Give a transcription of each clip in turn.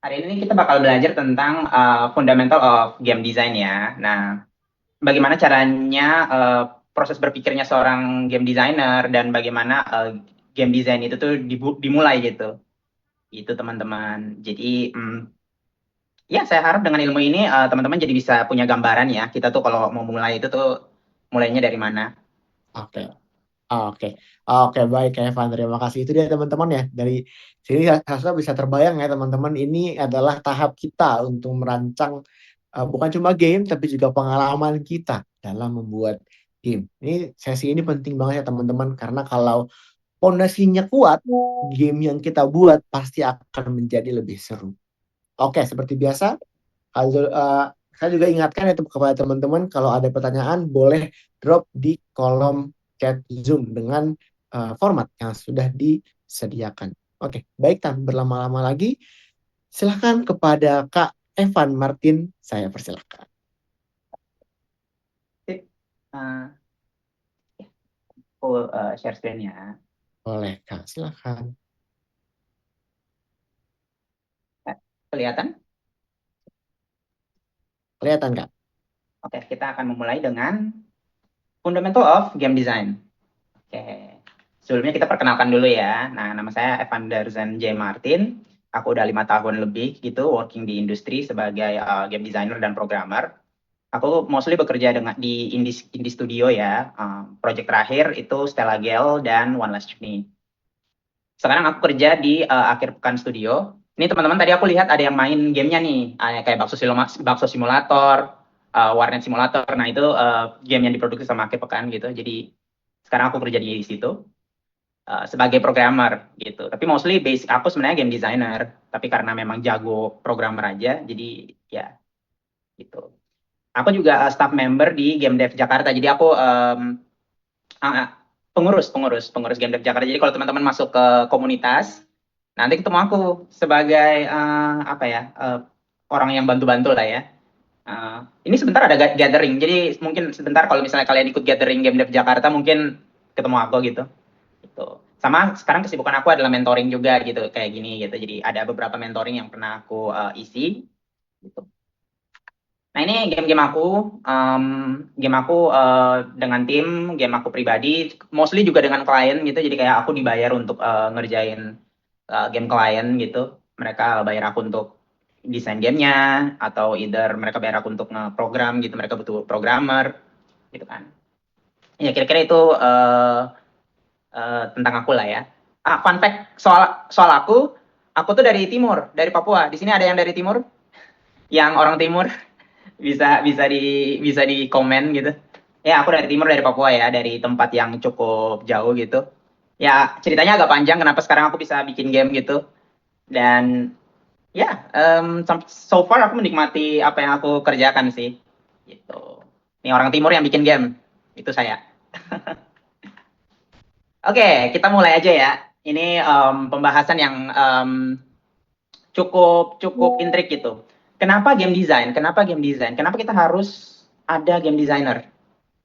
Hari ini kita bakal belajar tentang fundamental of game design ya. Nah, bagaimana caranya proses berpikirnya seorang game designer dan bagaimana game design itu tuh dimulai gitu. Itu teman-teman. Jadi ya saya harap dengan ilmu ini teman-teman jadi bisa punya gambaran ya. Kita tuh kalau mau mulai itu tuh mulainya dari mana Oke, gitu. oke, oke, baik ya Evan. Terima kasih. Itu dia teman-teman ya. Dari sini harusnya bisa terbayang ya teman-teman. Ini adalah tahap kita untuk merancang bukan cuma game, tapi juga pengalaman kita dalam membuat game. Sesi ini penting banget ya teman-teman. Karena kalau pondasinya kuat, game yang kita buat pasti akan menjadi lebih seru. Oke, seperti biasa, saya juga ingatkan ya kepada teman-teman kalau ada pertanyaan boleh drop di kolom chat Zoom dengan format yang sudah disediakan. Oke, baik tanpa berlama-lama lagi, silahkan kepada Kak Evan Martin, saya persilahkan. Sip. Uh, aku share screen ya. Boleh Kak, silahkan. Eh, Kelihatan? Kelihatan Kak? Oke, kita akan memulai dengan fundamental of game design. Oke, sebelumnya kita perkenalkan dulu ya. Nah, nama saya Evander Zen J. Martin. Aku udah 5 tahun lebih gitu working di industri sebagai game designer dan programmer. Aku mostly bekerja dengan di indie studio ya. Project terakhir itu Stella Gale dan One Last Journey. Sekarang aku kerja di Akhir Pekan Studio. Ini teman-teman tadi aku lihat ada yang main gamenya nih, kayak Bakso Simulator, Warnet Simulator. Nah itu game yang diproduksi sama Akhir Pekan gitu. Jadi sekarang aku kerja di situ sebagai programmer gitu. Tapi mostly basic aku sebenarnya game designer. Tapi karena memang jago programmer aja, jadi ya gitu. Aku juga staff member di Game Dev Jakarta. Jadi aku uh, pengurus Game Dev Jakarta. Jadi kalau teman-teman masuk ke komunitas, nanti ketemu aku sebagai apa ya orang yang bantu-bantu lah ya. Ini sebentar ada gathering. Jadi mungkin sebentar kalau misalnya kalian ikut gathering Game Dev Jakarta, mungkin ketemu aku gitu. Gitu. Sama sekarang kesibukan aku adalah mentoring juga gitu kayak gini gitu. Jadi ada beberapa mentoring yang pernah aku isi gitu. Nah ini game-game aku, um, game aku dengan tim, game aku pribadi, mostly juga dengan klien gitu. Jadi kayak aku dibayar untuk ngerjain game klien gitu. Mereka bayar aku untuk desain gamenya, atau either mereka bayar aku untuk nge-program gitu. Mereka butuh programmer gitu kan. Ya kira-kira itu tentang aku lah ya. Fun fact soal soal aku tuh dari timur, dari Papua. Di sini ada yang dari timur, yang orang timur bisa di komen gitu. Ya aku dari timur, dari Papua ya, dari tempat yang cukup jauh gitu. Ya ceritanya agak panjang kenapa sekarang aku bisa bikin game gitu. Dan ya so far aku menikmati apa yang aku kerjakan sih. Gitu. Ini orang timur yang bikin game. Itu saya. Oke, kita mulai aja ya. Ini pembahasan yang cukup cukup intrik gitu. Kenapa game design? Kenapa game design? Kenapa kita harus ada game designer?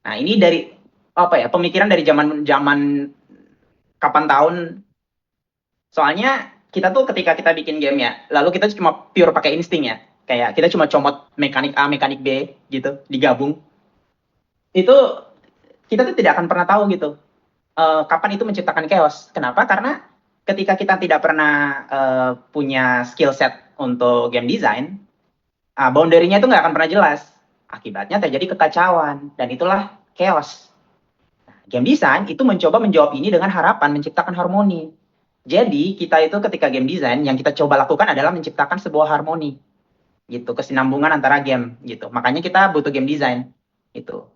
Nah, ini dari apa ya? Pemikiran dari zaman zaman kapan tahun. Soalnya kita tuh ketika kita bikin game ya, lalu kita cuma pure pakai insting ya. Kayak kita cuma comot mekanik A, mekanik B gitu, digabung. Itu kita tuh tidak akan pernah tahu gitu kapan itu menciptakan chaos. Kenapa? Karena ketika kita tidak pernah punya skill set untuk game design, boundary-nya itu nggak akan pernah jelas. Akibatnya terjadi kekacauan, dan itulah chaos. Game design itu mencoba menjawab ini dengan harapan menciptakan harmoni. Jadi kita itu ketika game design yang kita coba lakukan adalah menciptakan sebuah harmoni gitu, kesinambungan antara game gitu. Makanya kita butuh game design gitu.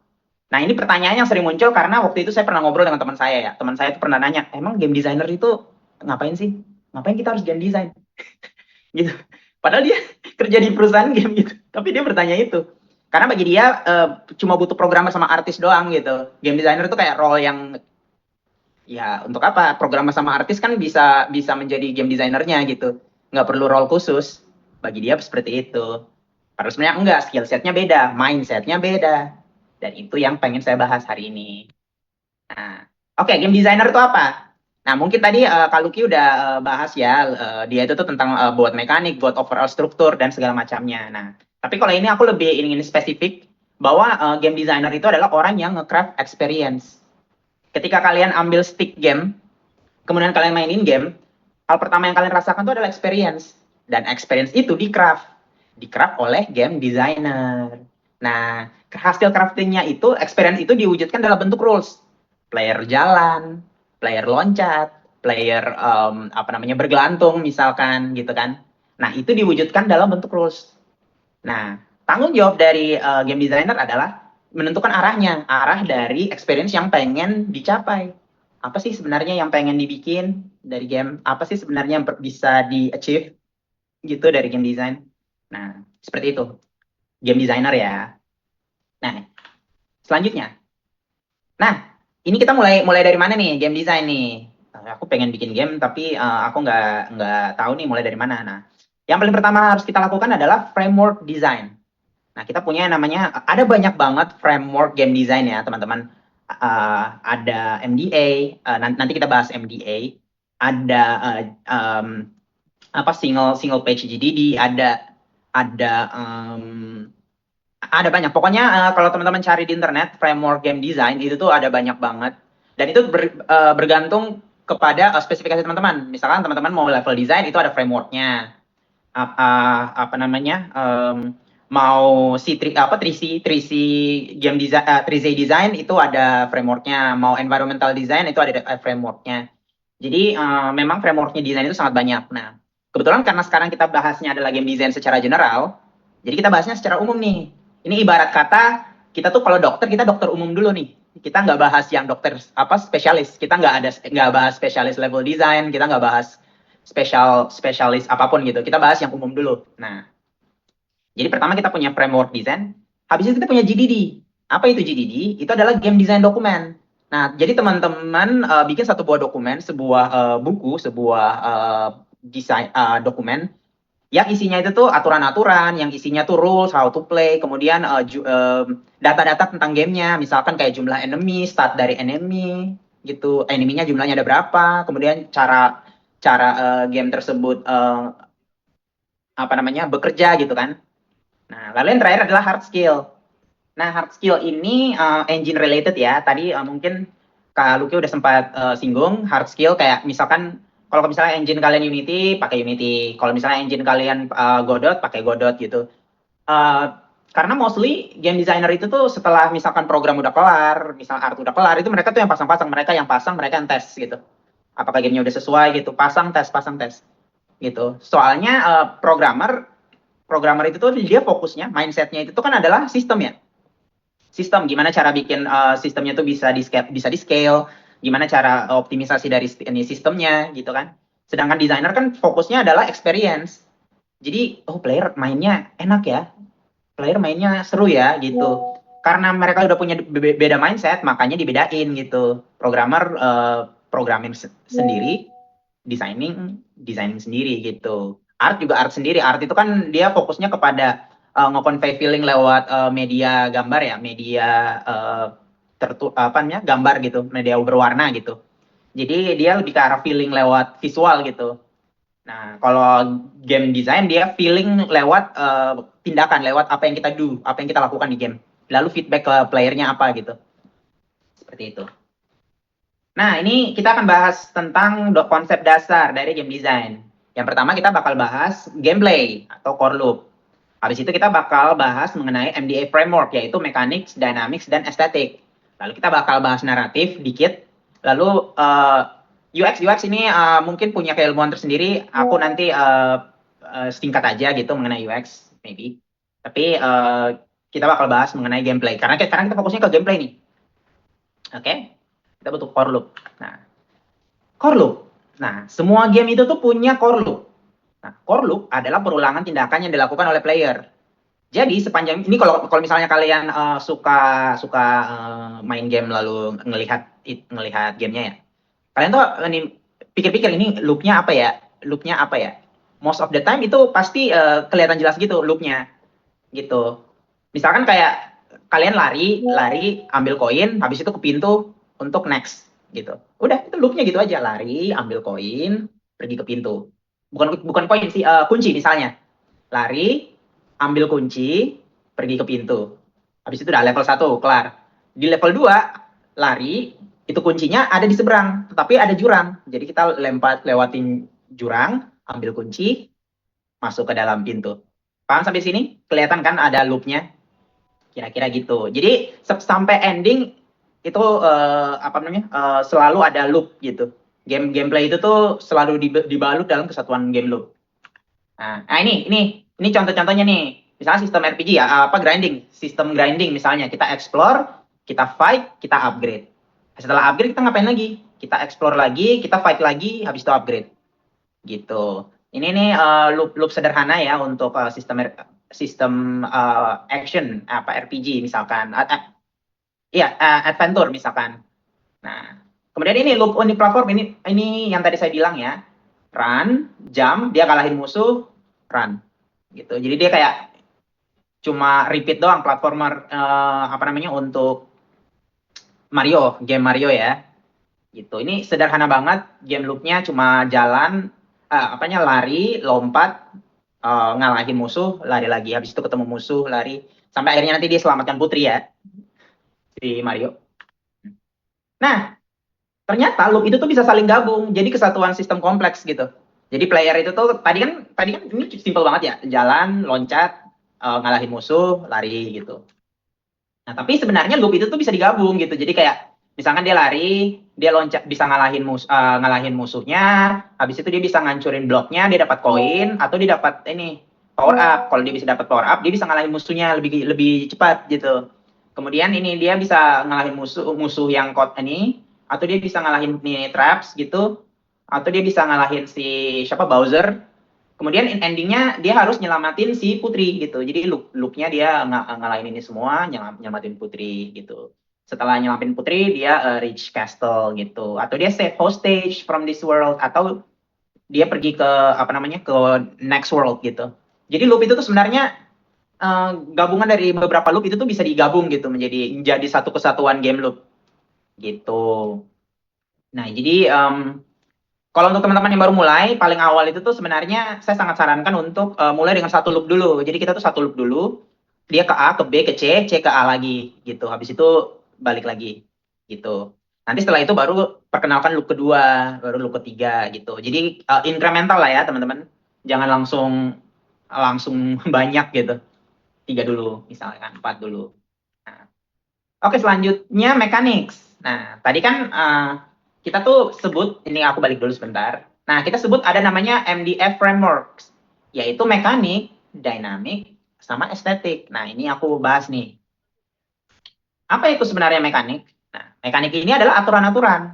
Nah, ini pertanyaan yang sering muncul karena waktu itu saya pernah ngobrol dengan teman saya ya. Teman saya itu pernah nanya, "Emang game designer itu ngapain sih? Ngapain kita harus game design?" Gitu. Padahal dia kerja di perusahaan game gitu. Tapi dia bertanya itu. Karena bagi dia cuma butuh programmer sama artis doang gitu. Game designer itu kayak role yang ya untuk apa? Programmer sama artis kan bisa bisa menjadi game designernya gitu. Nggak perlu role khusus. Bagi dia seperti itu. Padahal sebenarnya enggak, skill setnya beda, mindsetnya beda. Dan itu yang pengen saya bahas hari ini. Nah, oke, game designer itu apa? Nah, mungkin tadi Kak Luki udah bahas ya, dia itu tuh tentang buat mekanik, buat overall struktur dan segala macamnya. Nah, tapi kalau ini aku lebih ingin spesifik bahwa game designer itu adalah orang yang nge-craft experience. Ketika kalian ambil stick game, kemudian kalian mainin game, hal pertama yang kalian rasakan itu adalah experience. Dan experience itu di-craft oleh game designer. Nah, hasil craftingnya itu, experience itu diwujudkan dalam bentuk rules. Player jalan, player loncat, player apa namanya bergelantung misalkan gitu kan. Nah, itu diwujudkan dalam bentuk rules. Nah, tanggung jawab dari game designer adalah menentukan arahnya, arah dari experience yang pengen dicapai. Apa sih sebenarnya yang pengen dibikin dari game? Apa sih sebenarnya yang bisa di-achieve gitu dari game design? Nah, seperti itu. Game designer ya. Nah, selanjutnya. Nah, ini kita mulai mulai dari mana nih game design nih? Aku pengen bikin game tapi aku nggak tahu nih mulai dari mana. Nah, yang paling pertama harus kita lakukan adalah framework design. Nah, kita punya namanya, ada banyak banget framework game design ya, teman-teman. Ada MDA, nanti kita bahas MDA. Ada apa single page GDD, ada banyak. Pokoknya kalau teman-teman cari di internet framework game design itu tuh ada banyak banget. Dan itu bergantung kepada spesifikasi teman-teman. Misalkan teman-teman mau level design itu ada frameworknya. Apa namanya? Mau si 3C game design, 3C design itu ada frameworknya. Mau environmental design itu ada frameworknya. Jadi memang frameworknya desain itu sangat banyak. Nah, kebetulan karena sekarang kita bahasnya adalah game design secara general, jadi kita bahasnya secara umum nih. Ini ibarat kata kita tuh kalau dokter, kita dokter umum dulu nih. Kita nggak bahas yang dokter apa spesialis. Kita nggak bahas spesialis level design. Kita nggak bahas spesialis apapun gitu. Kita bahas yang umum dulu. Nah, jadi pertama kita punya framework design. Habis itu kita punya GDD. Apa itu GDD? Itu adalah game design dokumen. Nah, jadi teman-teman bikin satu buah dokumen, sebuah buku, sebuah desain dokumen yang isinya itu tuh aturan-aturan, yang isinya tuh rules, how to play, kemudian data-data tentang gamenya, misalkan kayak jumlah enemy, start dari enemy, gitu, enemy-nya jumlahnya ada berapa, kemudian cara game tersebut apa namanya bekerja gitu kan. Nah, lalu yang terakhir adalah hard skill. Nah, hard skill ini engine related ya. Tadi mungkin Kak Luki udah sempat singgung hard skill kayak misalkan kalau misalnya engine kalian Unity, pakai Unity. Kalau misalnya engine kalian Godot, pakai Godot gitu. Uh, karena mostly game designer itu tuh setelah misalkan program udah kelar, misal art udah kelar, itu mereka tuh yang pasang-pasang, mereka yang pasang, mereka yang tes gitu. Apakah gamenya udah sesuai gitu, pasang tes gitu. Soalnya programmer itu tuh dia fokusnya, mindsetnya itu tuh kan adalah sistem ya. Sistem, gimana cara bikin sistemnya tuh bisa di scale, gimana cara optimisasi dari ini sistemnya gitu kan. Sedangkan desainer kan fokusnya adalah experience. Jadi, oh player mainnya enak ya, player mainnya seru ya gitu. Karena mereka udah punya beda mindset, makanya dibedain gitu. Programmer programming sendiri, designing sendiri gitu. Art juga art sendiri. Art itu kan dia fokusnya kepada nge-convey feeling lewat media gambar ya, media apa namanya gambar gitu, media berwarna gitu. Jadi dia lebih ke arah feeling lewat visual gitu. Nah, kalau game design dia feeling lewat tindakan, lewat apa yang kita do, apa yang kita lakukan di game. Lalu feedback ke playernya apa gitu. Seperti itu. Nah, ini kita akan bahas tentang konsep dasar dari game design. Yang pertama kita bakal bahas gameplay atau core loop. Habis itu kita bakal bahas mengenai MDA framework, yaitu mechanics, dynamics, dan aesthetic. Lalu kita bakal bahas naratif dikit. Lalu UX ini mungkin punya keilmuan tersendiri. Aku nanti singkat aja gitu mengenai UX, maybe. Tapi kita bakal bahas mengenai gameplay. Karena sekarang kita fokusnya ke gameplay nih. Oke? Kita butuh core loop. Nah, core loop. Nah, semua game itu tuh punya core loop. Nah, core loop adalah perulangan tindakan yang dilakukan oleh player. Jadi sepanjang ini kalau misalnya kalian suka main game lalu ngelihat gamenya ya. Kalian tuh ini pikir-pikir ini loopnya apa ya? Loopnya apa ya? Most of the time itu pasti kelihatan jelas gitu loopnya gitu. Misalkan kayak kalian lari ambil koin, habis itu ke pintu untuk next gitu. Udah, itu loopnya gitu aja, lari, ambil koin, pergi ke pintu. Bukan koin sih, kunci misalnya. Lari, ambil kunci, pergi ke pintu. Habis itu udah level 1 kelar. Di level 2 lari, itu kuncinya ada di seberang, tetapi ada jurang. Jadi kita lewatin jurang, ambil kunci, masuk ke dalam pintu. Paham sampai sini? Kelihatan kan ada loopnya? Kira-kira gitu. Jadi sampai ending itu apa namanya? Selalu ada loop gitu. Gameplay itu tuh selalu dibalut dalam kesatuan game loop. Nah, ini contoh-contohnya nih. Misalnya sistem RPG ya, apa grinding, sistem grinding misalnya kita explore, kita fight, kita upgrade. Setelah upgrade kita ngapain lagi? Kita explore lagi, kita fight lagi, habis itu upgrade. Gitu. Ini nih loop sederhana ya untuk sistem action apa RPG misalkan. Iya, adventure misalkan. Nah, kemudian ini loop unik platform ini yang tadi saya bilang ya. Run, jump, dia kalahin musuh, run. Gitu. Jadi dia kayak cuma repeat doang platformer apa namanya untuk Mario, game Mario ya. Gitu. Ini sederhana banget, game loopnya cuma jalan apanya lari, lompat, ngalahin musuh, lari lagi. Habis itu ketemu musuh, lari sampai akhirnya nanti dia selamatkan putri ya, si Mario. Nah, ternyata loop itu tuh bisa saling gabung jadi kesatuan sistem kompleks gitu. Jadi player itu tuh tadi kan ini simple banget ya, jalan, loncat, ngalahin musuh, lari gitu. Nah, tapi sebenarnya loop itu tuh bisa digabung gitu. Jadi kayak misalkan dia lari, dia loncat bisa ngalahin musuhnya, habis itu dia bisa ngancurin bloknya, dia dapat koin atau dia dapat ini power up. Kalau dia bisa dapat power up, dia bisa ngalahin musuhnya lebih lebih cepat gitu. Kemudian ini dia bisa ngalahin musuh yang ini atau dia bisa ngalahin nih traps gitu atau dia bisa ngalahin si siapa Bowser. Kemudian endingnya dia harus nyelamatin si putri gitu. Jadi loopnya dia ngalahin ini semua, nyelamatin putri gitu. Setelah nyelamatin putri, dia reach castle gitu. Atau dia save hostage from this world. Atau dia pergi ke apa namanya ke next world gitu. Jadi loop itu tuh sebenarnya gabungan dari beberapa loop itu tuh bisa digabung gitu menjadi satu kesatuan game loop gitu. Nah jadi kalau untuk teman-teman yang baru mulai, paling awal itu tuh sebenarnya saya sangat sarankan untuk mulai dengan satu loop dulu. Jadi kita tuh satu loop dulu, dia ke A, ke B, ke C, C ke A lagi gitu. Habis itu balik lagi gitu. Nanti setelah itu baru perkenalkan loop kedua, baru loop ketiga gitu. Jadi incremental lah ya teman-teman. Jangan langsung langsung banyak gitu. 3 dulu, misalkan 4 dulu. Nah, oke, selanjutnya mechanics. Nah, tadi kan kita tuh sebut, ini aku balik dulu sebentar. Nah, kita sebut ada namanya MDF frameworks, yaitu mekanik, dynamic, sama estetik. Nah, ini aku bahas nih. Apa itu sebenarnya mekanik? Nah, mekanik ini adalah aturan-aturan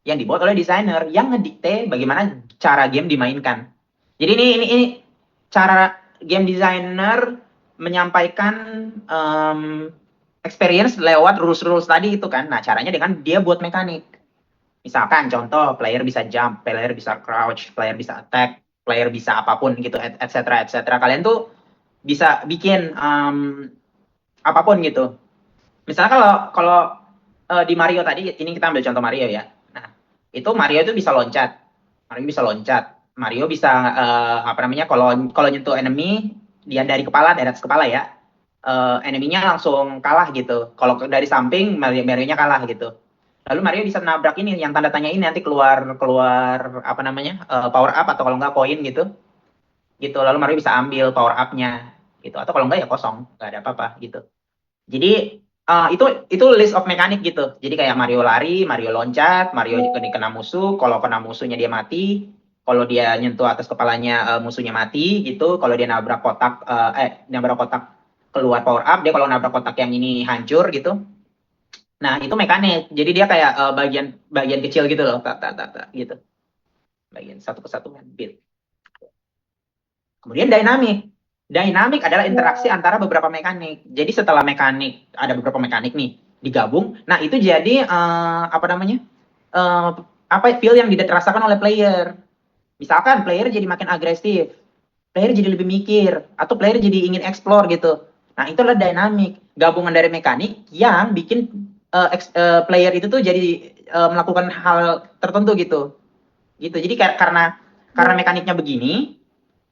yang dibuat oleh desainer yang ngedikte bagaimana cara game dimainkan. Jadi ini cara game designer menyampaikan experience lewat rules-rules tadi itu kan. Nah, caranya dengan dia buat mekanik. Misalkan contoh, player bisa jump, player bisa crouch, player bisa attack, player bisa apapun gitu, etc. etc. Kalian tuh bisa bikin apapun gitu. Misalnya kalau di Mario tadi, ini kita ambil contoh Mario ya. Nah, itu Mario itu bisa loncat. Mario bisa loncat. Mario bisa apa namanya? Kalau nyentuh enemy dia dari atas kepala ya. Enemy-nya langsung kalah gitu. Kalau dari samping Mario-nya kalah gitu. Lalu Mario bisa nabrak ini yang tanda tanya ini nanti keluar apa namanya? Power up atau kalau enggak koin gitu. Gitu. Lalu Mario bisa ambil power up-nya gitu. Atau kalau enggak ya kosong, enggak ada apa-apa gitu. Jadi itu list of mekanik gitu. Jadi kayak Mario lari, Mario loncat, Mario kena musuh. Kalau kena musuhnya dia mati. Kalau dia nyentuh atas kepalanya musuhnya mati gitu. Kalau dia nabrak kotak keluar power up. Dia kalau nabrak kotak yang ini hancur gitu. Nah itu mekanik. Jadi dia kayak bagian kecil gitu loh, gitu. Bagian satu kesatuan bit. Kemudian dynamic. Dynamic adalah interaksi antara beberapa mekanik. Jadi setelah ada beberapa mekanik nih digabung, nah itu jadi apa namanya? Feel yang dirasakan oleh player. Misalkan player jadi makin agresif, player jadi lebih mikir, atau player jadi ingin explore gitu. Nah itulah dynamic, gabungan dari mekanik yang bikin player itu tuh melakukan hal tertentu gitu. Gitu. Jadi karena mekaniknya begini,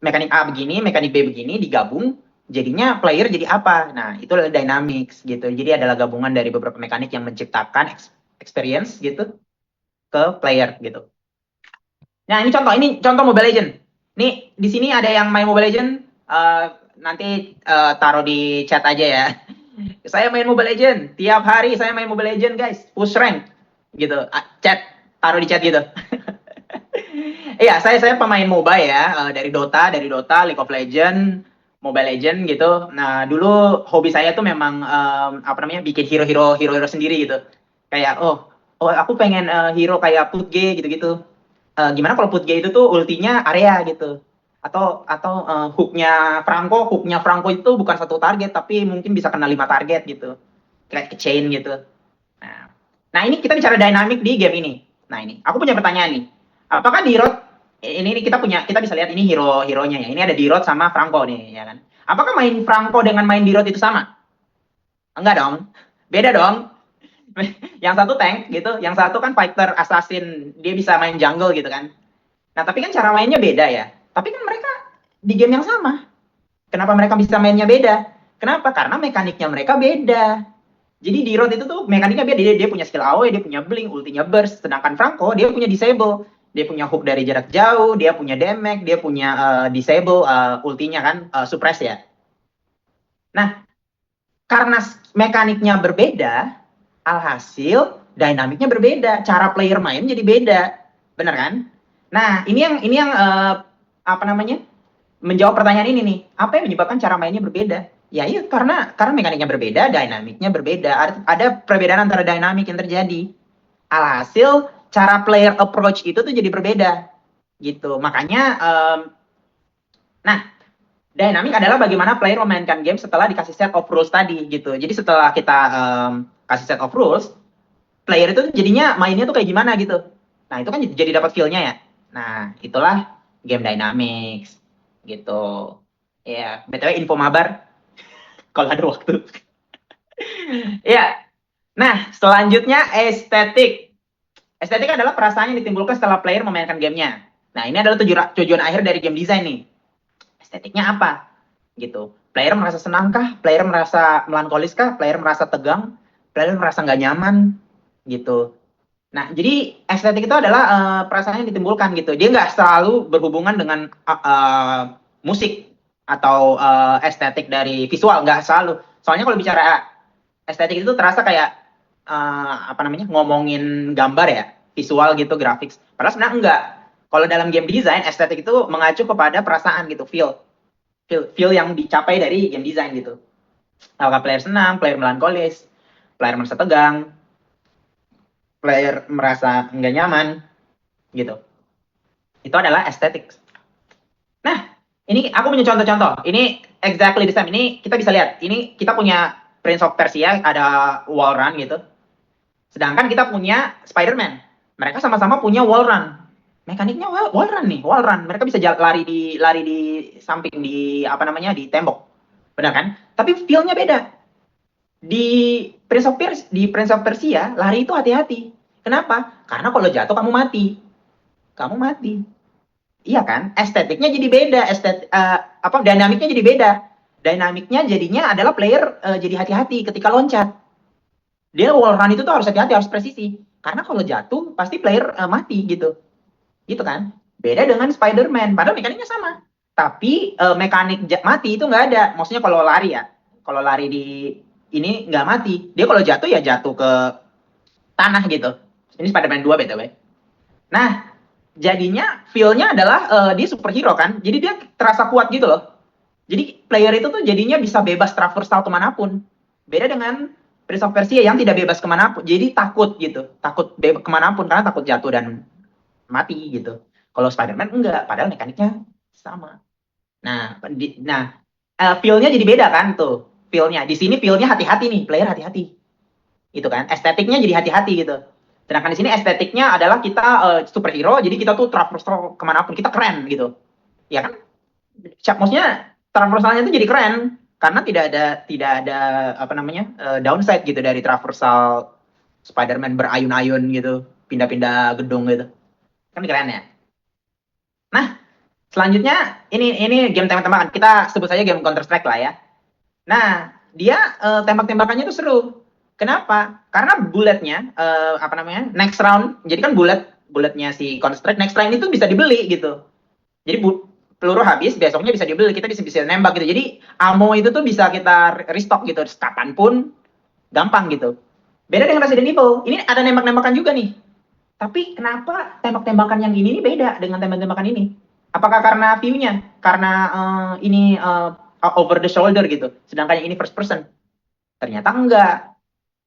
mekanik A begini, mekanik B begini digabung, jadinya player jadi apa? Nah, itu adalah dynamics gitu. Jadi adalah gabungan dari beberapa mekanik yang menciptakan experience gitu ke player gitu. Nah, ini contoh Mobile Legend. Nih, di sini ada yang main Mobile Legend, nanti taruh di chat aja ya. Saya main Mobile Legend, tiap hari saya main Mobile Legend, guys. Push rank gitu. Chat, taruh di chat gitu. Iya, saya pemain MOBA ya, dari Dota, League of Legends, Mobile Legends gitu. Nah, dulu hobi saya tuh memang apa namanya, bikin hero-hero sendiri gitu. Kayak oh aku pengen hero kayak Putge gitu-gitu. Gimana kalau Putge itu tuh ultinya area gitu. Atau hooknya Franco itu bukan satu target tapi mungkin bisa kena 5 target gitu. Kayak ke chain gitu. Nah, nah ini kita bicara dynamic di game ini. Nah ini, aku punya pertanyaan nih. Apakah di Road ini kita bisa lihat ini hero-heronya ya. Ini ada di Road sama Franco nih ya kan. Apakah main Franco dengan main di Road itu sama? Enggak dong. Beda dong. Yang satu tank gitu, yang satu kan fighter assassin, dia bisa main jungle gitu kan. Nah, tapi kan cara mainnya beda ya. Tapi kan mereka di game yang sama. Kenapa mereka bisa mainnya beda? Kenapa? Karena mekaniknya mereka beda. Jadi di Road itu tuh mekaniknya beda. Dia punya skill AoE, dia punya blink, ultinya burst. Sedangkan Franco dia punya disable. Dia punya hook dari jarak jauh, dia punya damage, dia punya disable ultinya kan suppress ya. Nah, karena mekaniknya berbeda, alhasil dinamiknya berbeda. Cara player main jadi beda. Benar kan? Nah, ini yang apa namanya? Menjawab pertanyaan ini nih. Apa yang menyebabkan cara mainnya berbeda? Ya iya karena mekaniknya berbeda, dinamiknya berbeda. Ada perbedaan antara dinamik yang terjadi. Alhasil cara player approach itu tuh jadi berbeda gitu. Makanya nah, dynamic adalah bagaimana player memainkan game setelah dikasih set of rules tadi gitu. Jadi setelah kita kasih set of rules, player itu jadinya mainnya tuh kayak gimana gitu. Nah, itu kan jadi dapat feel-nya ya. Nah, itulah game dynamics gitu. Ya, BTW info mabar kalau ada waktu. Ya. Nah, selanjutnya estetik. Estetik adalah perasaan yang ditimbulkan setelah player memainkan gamenya. Nah, ini adalah tujuan akhir dari game design nih. Estetiknya apa? Gitu. Player merasa senangkah? Player merasa melankoliskah? Player merasa tegang? Player merasa nggak nyaman? Gitu. Nah, jadi estetik itu adalah perasaan yang ditimbulkan gitu. Dia nggak selalu berhubungan dengan musik atau estetik dari visual, nggak selalu. Soalnya kalau bicara estetik itu terasa kayak apa namanya, ngomongin gambar ya, visual gitu, grafik. Padahal sebenarnya enggak. Kalau dalam game design, estetik itu mengacu kepada perasaan gitu, feel yang dicapai dari game design gitu. Apakah player senang, player melankolis, player merasa tegang, player merasa nggak nyaman gitu. Itu adalah estetik. Nah, ini aku punya contoh-contoh. Ini exactly the same. Ini kita bisa lihat. Ini kita punya Prince of Persia, ada wall run gitu. Sedangkan kita punya Spider-Man. Mereka sama-sama punya wall run. Mekaniknya wall run nih, wall run. Mereka bisa lari di samping di apa namanya, di tembok. Benar kan? Tapi feel-nya beda. Di Prince of Persia lari itu hati-hati. Kenapa? Karena kalau jatuh kamu mati. Kamu mati. Iya kan? Estetiknya jadi beda, apa dinamiknya jadi beda. Dinamiknya jadinya adalah player jadi hati-hati ketika loncat. Dia wall run itu tuh harus hati-hati, harus presisi. Karena kalau jatuh pasti player mati gitu. Gitu kan? Beda dengan Spider-Man, padahal mekaniknya sama. Tapi mekanik mati itu nggak ada. Maksudnya kalau lari ya. Kalau lari di ini nggak mati. Dia kalau jatuh ya jatuh ke tanah gitu. Ini Spider-Man 2 BTW. Nah, jadinya feel-nya adalah dia superhero kan. Jadi dia terasa kuat gitu loh. Jadi player itu tuh jadinya bisa bebas traversal kemanapun. Beda dengan Prince of Persia yang tidak bebas kemanapun. Jadi takut gitu. Takut kemanapun karena takut jatuh dan mati gitu. Kalau Spider-Man enggak. Padahal mekaniknya sama. Nah, feel-nya jadi beda kan tuh. Feel-nya. Di sini feel-nya hati-hati nih. Player hati-hati. Gitu kan. Estetiknya jadi hati-hati gitu. Sedangkan di sini estetiknya adalah kita superhero, jadi kita tuh traversal kemanapun, kita keren gitu, ya kan? Maksudnya traversalnya itu jadi keren karena tidak ada apa namanya downside gitu dari traversal Spider-Man berayun-ayun gitu, pindah-pindah gedung gitu. Kan keren ya. Nah, selanjutnya ini game tembak-tembakan. Kita sebut saja game Counter Strike lah ya. Nah, dia tembak-tembakannya tuh seru. Kenapa? Karena bulletnya apa namanya? Next round. Jadi kan bulletnya si Counter Strike next round itu bisa dibeli gitu. Jadi peluru habis, besoknya bisa dibeli. Kita bisa nembak gitu. Jadi ammo itu tuh bisa kita restock gitu kapanpun, gampang gitu. Beda dengan Resident Evil. Ini ada nembak-nembakan juga nih. Tapi kenapa tembak-tembakan yang ini beda dengan tembak-tembakan ini? Apakah karena view-nya? Karena ini over the shoulder gitu. Sedangkan yang ini first person. Ternyata enggak.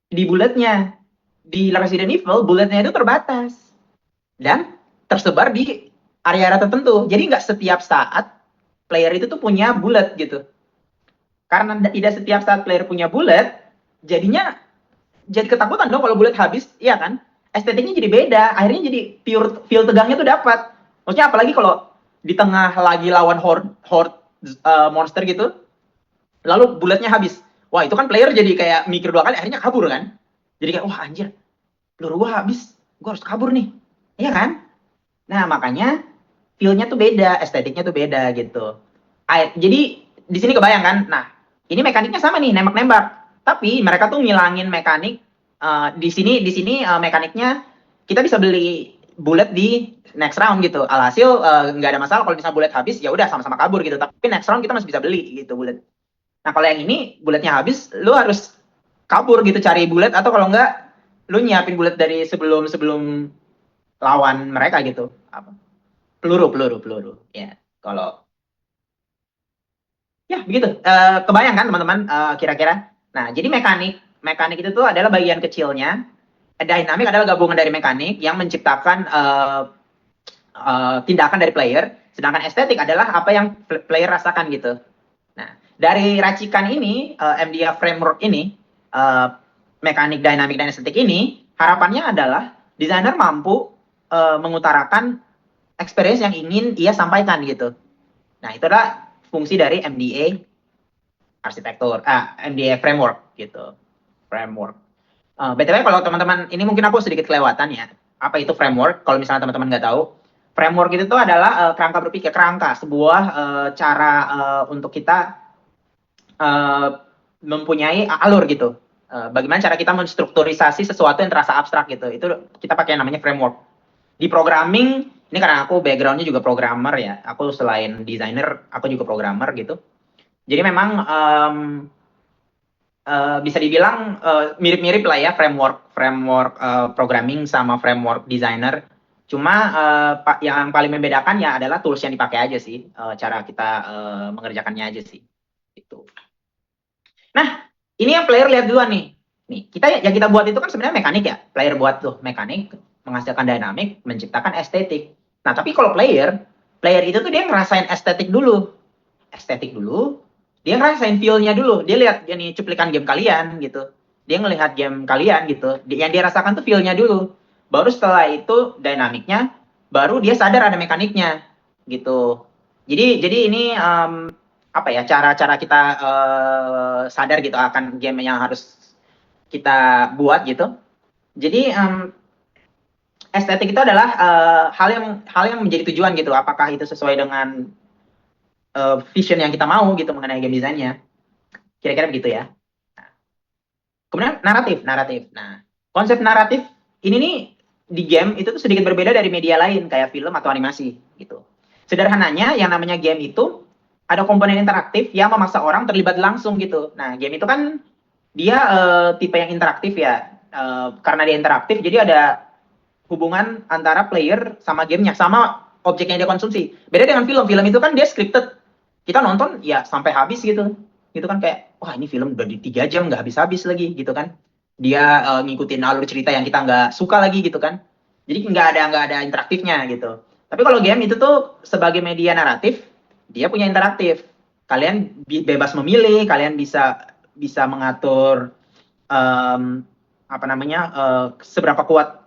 Di bulletnya. Di Resident Evil, bulletnya itu terbatas. Dan tersebar di area-area tertentu. Jadi nggak setiap saat player itu tuh punya bullet gitu. Karena tidak setiap saat player punya bullet, jadinya jadi ketakutan dong kalau bullet habis, iya kan? Estetiknya jadi beda, akhirnya jadi pure feel tegangnya tuh dapat. Maksudnya apalagi kalau di tengah lagi lawan horde monster gitu, lalu bulletnya habis. Wah, itu kan player jadi kayak mikir dua kali, akhirnya kabur kan? Jadi kayak wah anjir, peluru gua habis, gua harus kabur nih. Iya kan? Nah, makanya feel-nya tuh beda, estetiknya tuh beda gitu. Jadi di sini kebayang kan? Nah, ini mekaniknya sama nih, nembak-nembak. Tapi mereka tuh ngilangin mekanik di sini mekaniknya kita bisa beli bullet di next round gitu. Alhasil nggak ada masalah kalau misalnya bullet habis ya udah sama-sama kabur gitu. Tapi next round kita masih bisa beli gitu bullet. Nah, kalau yang ini bulletnya habis, lu harus kabur gitu cari bullet atau kalau enggak lu nyiapin bullet dari sebelum lawan mereka gitu. Apa? Peluru. Ya, kalau ya begitu. Kebayang kan teman-teman kira-kira. Nah, jadi mekanik itu tuh adalah bagian kecilnya. Dynamic adalah gabungan dari mekanik yang menciptakan tindakan dari player, sedangkan estetik adalah apa yang player rasakan gitu. Nah, dari racikan ini, MDA framework ini, mekanik, dynamic, dan estetik ini, harapannya adalah desainer mampu mengutarakan experience yang ingin ia sampaikan gitu. Nah, itu adalah fungsi dari MDA MDA framework gitu. Framework. BTW kalau teman-teman, ini mungkin aku sedikit kelewatan ya. Apa itu framework? Kalau misalnya teman-teman nggak tahu, framework itu tuh adalah kerangka berpikir, sebuah cara untuk kita mempunyai alur gitu. Bagaimana cara kita menstrukturisasi sesuatu yang terasa abstrak gitu. Itu kita pakai yang namanya framework. Di programming, ini karena aku backgroundnya juga programmer ya. Aku selain desainer, aku juga programmer gitu. Jadi memang bisa dibilang mirip-mirip lah ya framework programming sama framework designer. Cuma yang paling membedakan ya adalah tools yang dipakai aja sih, cara kita mengerjakannya aja sih. Itu. Nah, ini yang player lihat duluan nih. Nih, yang kita buat itu kan sebenarnya mekanik ya. Player buat tuh mekanik, menghasilkan dynamic, menciptakan estetik. Nah, tapi kalau player itu tuh dia ngerasain estetik dulu. Dia ngerasain feel-nya dulu. Dia lihat nih cuplikan game kalian gitu. Dia ngelihat game kalian gitu. Yang dia rasakan tuh feel-nya dulu. Baru setelah itu dynamic-nya, baru dia sadar ada mekaniknya gitu. Jadi ini apa ya, cara-cara kita sadar gitu akan game yang harus kita buat gitu. Jadi estetik itu adalah hal yang menjadi tujuan gitu. Apakah itu sesuai dengan vision yang kita mau gitu mengenai game desainnya. Kira-kira begitu ya. Kemudian naratif. Nah, konsep naratif ini nih di game itu tuh sedikit berbeda dari media lain kayak film atau animasi gitu. Sederhananya yang namanya game itu ada komponen interaktif yang memaksa orang terlibat langsung gitu. Nah, game itu kan dia tipe yang interaktif ya. Karena dia interaktif jadi ada hubungan antara player sama gamenya, sama objek yang dia konsumsi. Beda dengan film itu kan dia scripted. Kita nonton ya sampai habis gitu. Gitu kan kayak, wah ini film udah di 3 jam nggak habis-habis lagi gitu kan. Dia ngikutin alur cerita yang kita nggak suka lagi gitu kan. Jadi nggak ada interaktifnya gitu. Tapi kalau game itu tuh sebagai media naratif, dia punya interaktif. Kalian bebas memilih, kalian bisa mengatur apa namanya seberapa kuat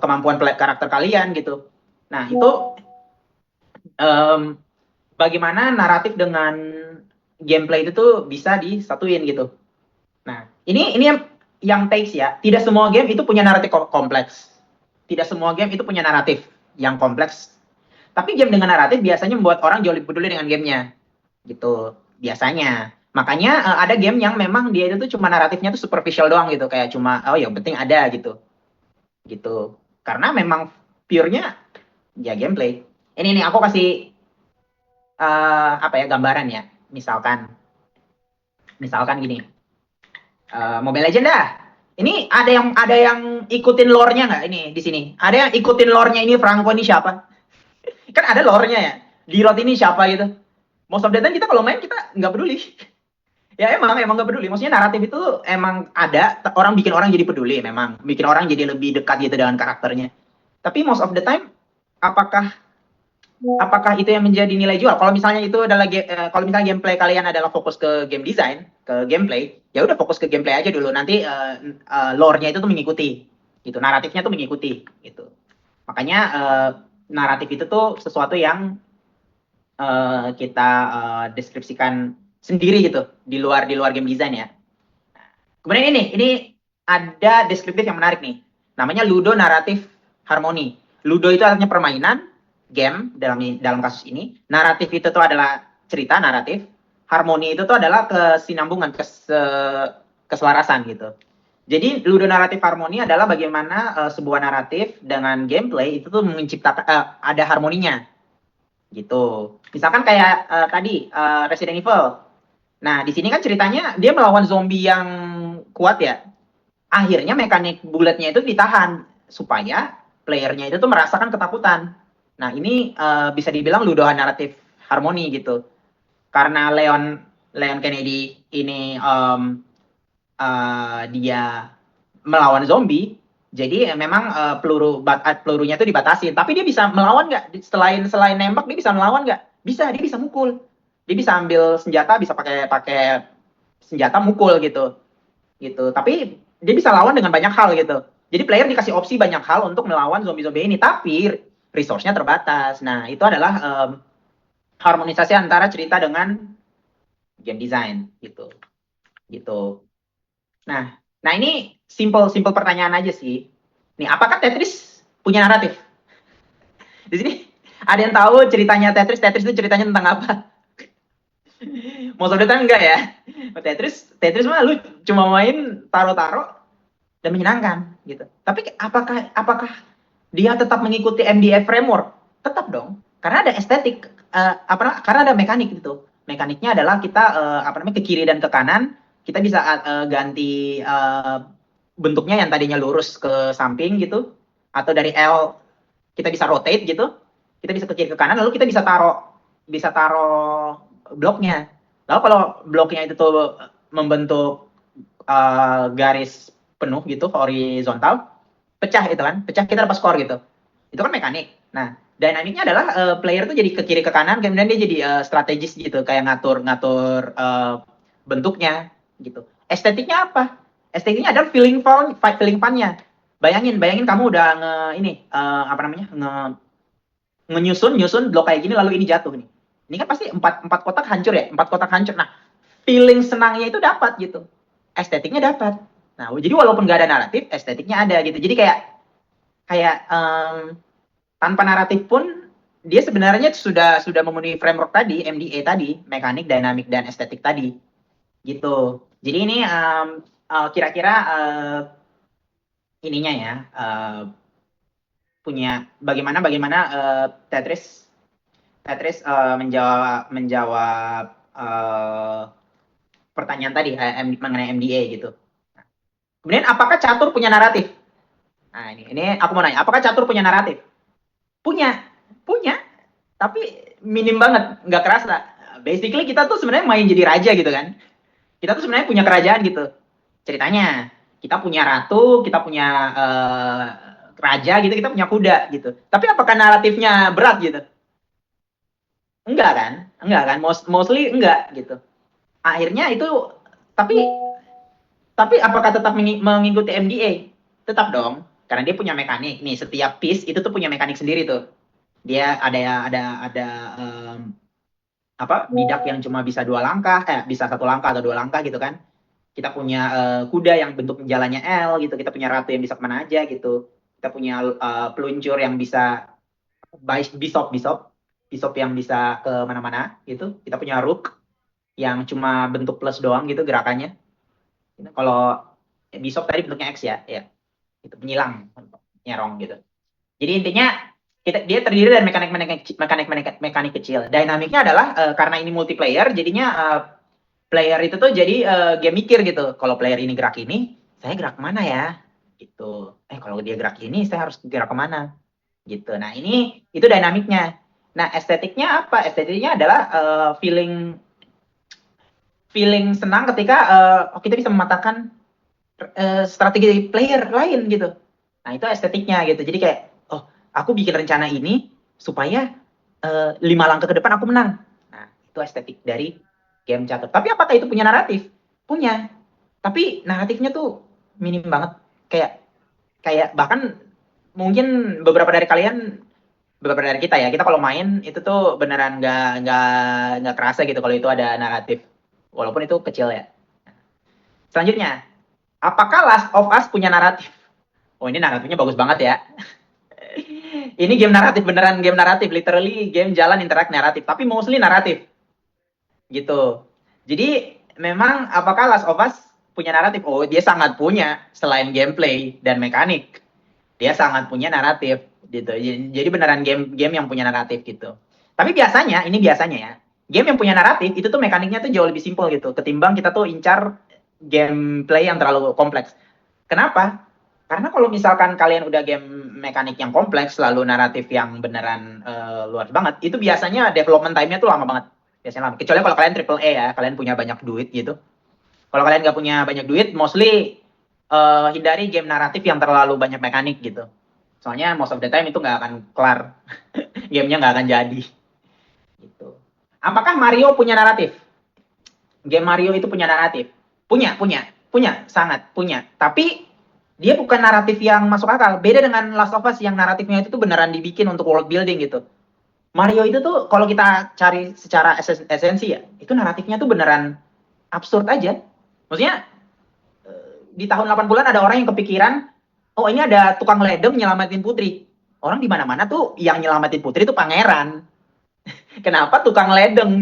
kemampuan karakter kalian gitu. Nah itu bagaimana naratif dengan gameplay itu tuh bisa disatuin gitu. Nah ini yang yang takes ya, tidak semua game itu punya naratif kompleks. Tidak semua game itu punya naratif yang kompleks. Tapi game dengan naratif biasanya membuat orang jauh lebih peduli dengan gamenya. Gitu, biasanya. Makanya ada game yang memang dia itu tuh cuma naratifnya tuh superficial doang gitu. Kayak cuma, oh yang penting ada gitu. Gitu. Karena memang pure-nya ya gameplay. Ini nih aku kasih apa ya gambaran ya. Misalkan gini. Mobile Legend dah. Ini ada yang ikutin lore-nya nggak ini di sini? Ada yang ikutin lore-nya ini Franco ini siapa? Kan ada lore-nya ya. Di Rot ini siapa gitu. Most of the time kita kalau main kita nggak peduli. Ya emang nggak peduli. Maksudnya naratif itu emang ada, orang bikin orang jadi peduli memang. Bikin orang jadi lebih dekat gitu dengan karakternya. Tapi most of the time apakah apakah itu yang menjadi nilai jual? Kalau misalnya itu adalah kalau misalnya gameplay kalian adalah fokus ke game design, ke gameplay, ya udah fokus ke gameplay aja dulu. Nanti lore-nya itu tuh mengikuti, gitu. Naratifnya tuh mengikuti, gitu. Makanya naratif itu tuh sesuatu yang kita deskripsikan sendiri gitu di luar game design ya. Kemudian ini ada deskriptif yang menarik nih. Namanya Ludo Naratif Harmoni. Ludo itu artinya permainan, game dalam kasus ini. Naratif itu tuh adalah cerita naratif. Harmoni itu tuh adalah kesinambungan, keselarasan gitu. Jadi Ludo Naratif Harmoni adalah bagaimana sebuah naratif dengan gameplay itu tuh menciptakan ada harmoninya gitu. Misalkan kayak tadi Resident Evil. Nah, di sini kan ceritanya dia melawan zombie yang kuat ya. Akhirnya mekanik bulletnya itu ditahan supaya playernya itu tuh merasakan ketakutan. Nah, ini bisa dibilang ludohan naratif harmoni gitu. Karena Leon Leon Kennedy ini dia melawan zombie, jadi memang pelurunya itu dibatasi. Tapi dia bisa melawan nggak? Selain nembak, dia bisa melawan nggak? Bisa, dia bisa mukul. Dia bisa ambil senjata, bisa pakai pakai senjata mukul gitu, gitu. Tapi dia bisa lawan dengan banyak hal gitu. Jadi player dikasih opsi banyak hal untuk melawan zombie-zombie ini, tapi resource-nya terbatas. Nah, itu adalah harmonisasi antara cerita dengan game design gitu, gitu. Nah ini simple pertanyaan aja sih. Nih, apakah Tetris punya naratif? Di sini ada yang tahu ceritanya Tetris? Tetris itu ceritanya tentang apa? Most of the time enggak ya. Tetris mah lu cuma main taro-taro dan menyenangkan gitu. Tapi apakah dia tetap mengikuti MDF framework? Tetap dong. Karena ada estetik karena ada mekanik gitu. Mekaniknya adalah kita ke kiri dan ke kanan, kita bisa ganti bentuknya yang tadinya lurus ke samping gitu, atau dari L kita bisa rotate gitu, kita bisa ke kiri ke kanan, lalu kita bisa taruh bloknya. Lalu kalau bloknya itu tuh membentuk garis penuh gitu horizontal, pecah itu kan, pecah kita dapat skor gitu. Itu kan mekanik. Nah, dynamicnya adalah player tuh jadi ke kiri ke kanan, kemudian dia jadi strategis gitu, kayak ngatur bentuknya gitu. Estetiknya apa? Estetiknya adalah feeling fun-nya. Bayangin kamu udah nyusun blok kayak gini lalu ini jatuh nih. Ini kan pasti empat kotak hancur ya, empat kotak hancur. Nah, feeling senangnya itu dapat gitu. Estetiknya dapat. Nah, jadi walaupun gak ada naratif, estetiknya ada gitu. Jadi kayak kayak tanpa naratif pun dia sebenarnya sudah memenuhi framework tadi, MDA tadi, mekanik, dinamik dan estetik tadi. Gitu. Jadi ini kira-kira ininya ya punya bagaimana Tetris menjawab pertanyaan tadi mengenai MDA gitu. Kemudian apakah catur punya naratif? Nah ini aku mau nanya, apakah catur punya naratif? Punya, punya, tapi minim banget, nggak kerasa. Basically kita tuh sebenarnya main jadi raja gitu kan. Kita tuh sebenarnya punya kerajaan gitu. Ceritanya kita punya ratu, kita punya raja gitu, kita punya kuda gitu. Tapi apakah naratifnya berat gitu? Enggak kan? Enggak kan? Mostly enggak gitu. Akhirnya itu tapi tapi apakah tetap mengikuti MDA? Tetap dong, karena dia punya mekanik. Nih, setiap piece itu tuh punya mekanik sendiri tuh. Dia ada bidak yang cuma bisa 2 langkah, bisa 1 langkah atau 2 langkah gitu kan. Kita punya kuda yang bentuk jalannya L gitu, kita punya ratu yang bisa kemana aja gitu, kita punya peluncur yang bisa bishop yang bisa ke mana-mana gitu, kita punya rook yang cuma bentuk plus doang gitu gerakannya. Kalau bishop tadi bentuknya X ya, itu penyilang, nyerong gitu. Jadi intinya dia terdiri dari mekanik kecil. Dinamiknya adalah karena ini multiplayer, jadinya player itu tuh jadi game mikir gitu. Kalau player ini gerak ini, saya gerak kemana ya? Gitu. Kalau dia gerak ini, saya harus gerak kemana? Gitu. Nah ini itu dinamiknya. Nah estetiknya apa? Estetiknya adalah feeling senang ketika kita bisa mematahkan strategi player lain gitu. Nah itu estetiknya gitu. Jadi kayak, oh aku bikin rencana ini supaya 5 langkah ke depan aku menang. Nah itu estetik dari game catur. Tapi apakah itu punya naratif? Punya. Tapi naratifnya tuh minim banget. Kayak bahkan mungkin beberapa dari kita ya, kita kalau main itu tuh beneran nggak kerasa gitu kalau itu ada naratif, walaupun itu kecil ya. Selanjutnya, apakah Last of Us punya naratif? Oh ini naratifnya bagus banget ya. Ini game naratif, beneran game naratif, literally game jalan interact naratif, tapi mostly naratif gitu. Jadi memang apakah Last of Us punya naratif? Oh dia sangat punya, selain gameplay dan mekanik, dia sangat punya naratif gitu. Jadi beneran game yang punya naratif gitu. Tapi ini biasanya ya, game yang punya naratif itu tuh mekaniknya tuh jauh lebih simpel gitu, ketimbang kita tuh incar gameplay yang terlalu kompleks. Kenapa? Karena kalau misalkan kalian udah game mekanik yang kompleks, lalu naratif yang beneran luas banget, itu biasanya development time-nya tuh lama banget. Biasanya lama. Kecuali kalau kalian triple A ya, kalian punya banyak duit gitu. Kalau kalian nggak punya banyak duit, mostly hindari game naratif yang terlalu banyak mekanik gitu. Soalnya most of the time itu nggak akan kelar. Gamenya nggak akan jadi. Gitu. Apakah Mario punya naratif? Game Mario itu punya naratif? Punya, sangat punya. Tapi dia bukan naratif yang masuk akal. Beda dengan Last of Us yang naratifnya itu tuh beneran dibikin untuk world building gitu. Mario itu tuh kalau kita cari secara esensi ya, itu naratifnya tuh beneran absurd aja. Maksudnya di tahun 80-an ada orang yang kepikiran, oh ini ada tukang ledeng nyelamatin putri. Orang di mana-mana tuh yang nyelamatin putri itu pangeran. Kenapa tukang ledeng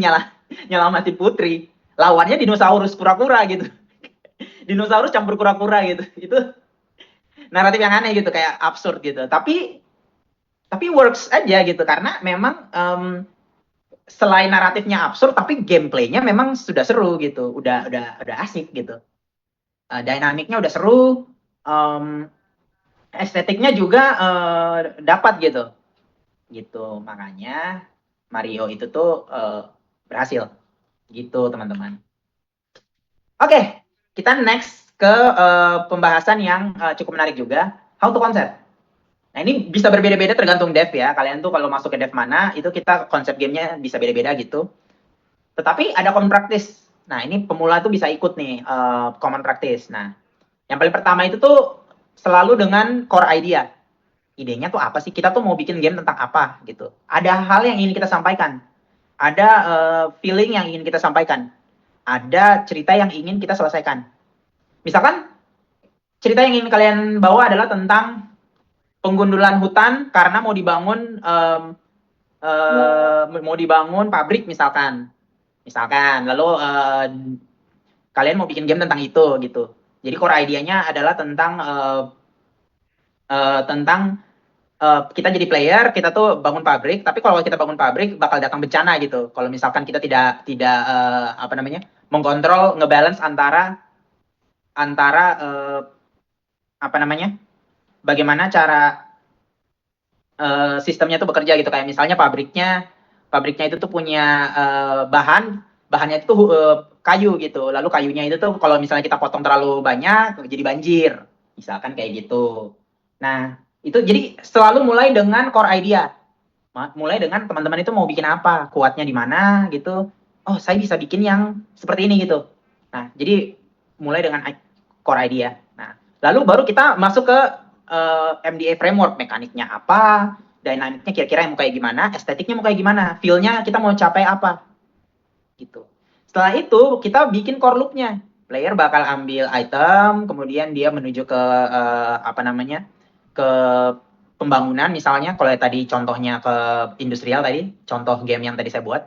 nyelamatin putri? Lawannya dinosaurus kura-kura gitu. Dinosaurus campur kura-kura gitu. Itu naratif yang aneh gitu, kayak absurd gitu. Tapi works aja gitu karena memang selain naratifnya absurd, tapi gameplaynya memang sudah seru gitu, udah asik gitu. Dinamiknya udah seru, estetiknya juga dapat gitu. Makanya Mario itu tuh berhasil gitu teman-teman. Oke, kita next ke pembahasan yang cukup menarik juga, how to concept. Nah ini bisa berbeda-beda tergantung dev ya. Kalian tuh kalau masuk ke dev mana, itu kita konsep gamenya bisa beda-beda gitu. Tetapi ada common practice. Nah ini pemula tuh bisa ikut nih common practice. Nah yang paling pertama itu tuh selalu dengan core idea. Idenya tuh apa sih? Kita tuh mau bikin game tentang apa gitu. Ada hal yang ingin kita sampaikan. Ada feeling yang ingin kita sampaikan. Ada cerita yang ingin kita selesaikan. Misalkan cerita yang ingin kalian bawa adalah tentang penggundulan hutan karena mau dibangun pabrik misalkan. Lalu kalian mau bikin game tentang itu gitu. Jadi core idenya adalah tentang kita jadi player, kita tuh bangun pabrik, tapi kalau kita bangun pabrik bakal datang bencana gitu. Kalau misalkan kita tidak mengkontrol, ngebalance antara bagaimana cara sistemnya tuh bekerja gitu. Kayak misalnya pabriknya itu tuh punya bahannya itu kayu gitu. Lalu kayunya itu tuh kalau misalnya kita potong terlalu banyak jadi banjir. Misalkan kayak gitu. Nah, itu jadi selalu mulai dengan core idea. Mulai dengan teman-teman itu mau bikin apa, kuatnya di mana gitu. Oh, saya bisa bikin yang seperti ini gitu. Nah, jadi mulai dengan core idea. Nah, lalu baru kita masuk ke MDA framework, mekaniknya apa, dynamicnya kira-kira yang mau kayak gimana, estetiknya mau kayak gimana, feel-nya kita mau capai apa gitu. Setelah itu kita bikin core loop-nya. Player bakal ambil item, kemudian dia menuju ke ke pembangunan, misalnya kalau tadi contohnya ke industrial tadi, contoh game yang tadi saya buat.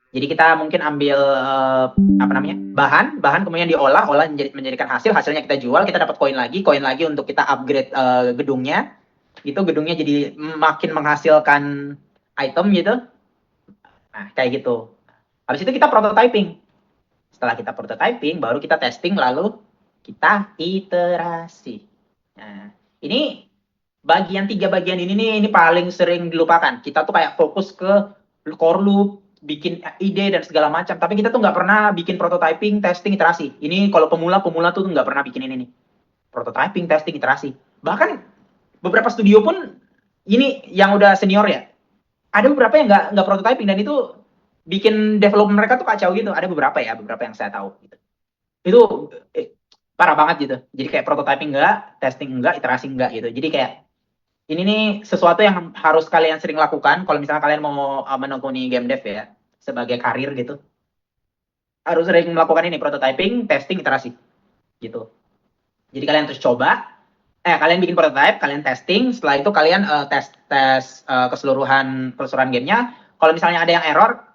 Jadi kita mungkin ambil bahan kemudian olah menjadikan hasilnya kita jual, kita dapat koin lagi untuk kita upgrade gedungnya. Itu gedungnya jadi makin menghasilkan item gitu. Nah, kayak gitu. Habis itu kita prototyping. Setelah kita prototyping, baru kita testing, lalu kita iterasi. Nah, ini tiga bagian ini paling sering dilupakan. Kita tuh kayak fokus ke core loop, bikin ide dan segala macam. Tapi kita tuh nggak pernah bikin prototyping, testing, iterasi. Ini kalau pemula tuh nggak pernah bikin ini nih. Prototyping, testing, iterasi. Bahkan beberapa studio pun ini yang udah senior ya. Ada beberapa yang nggak prototyping dan itu bikin development mereka tuh kacau gitu. Ada beberapa yang saya tahu gitu. Itu parah banget gitu. Jadi kayak prototyping enggak, testing enggak, iterasi enggak gitu. Jadi kayak ini nih sesuatu yang harus kalian sering lakukan kalau misalnya kalian mau menekuni game dev ya sebagai karir gitu. Harus sering melakukan ini prototyping, testing, iterasi gitu. Jadi kalian terus kalian bikin prototype, kalian testing, setelah itu kalian tes keseluruhan gamenya. Kalau misalnya ada yang error,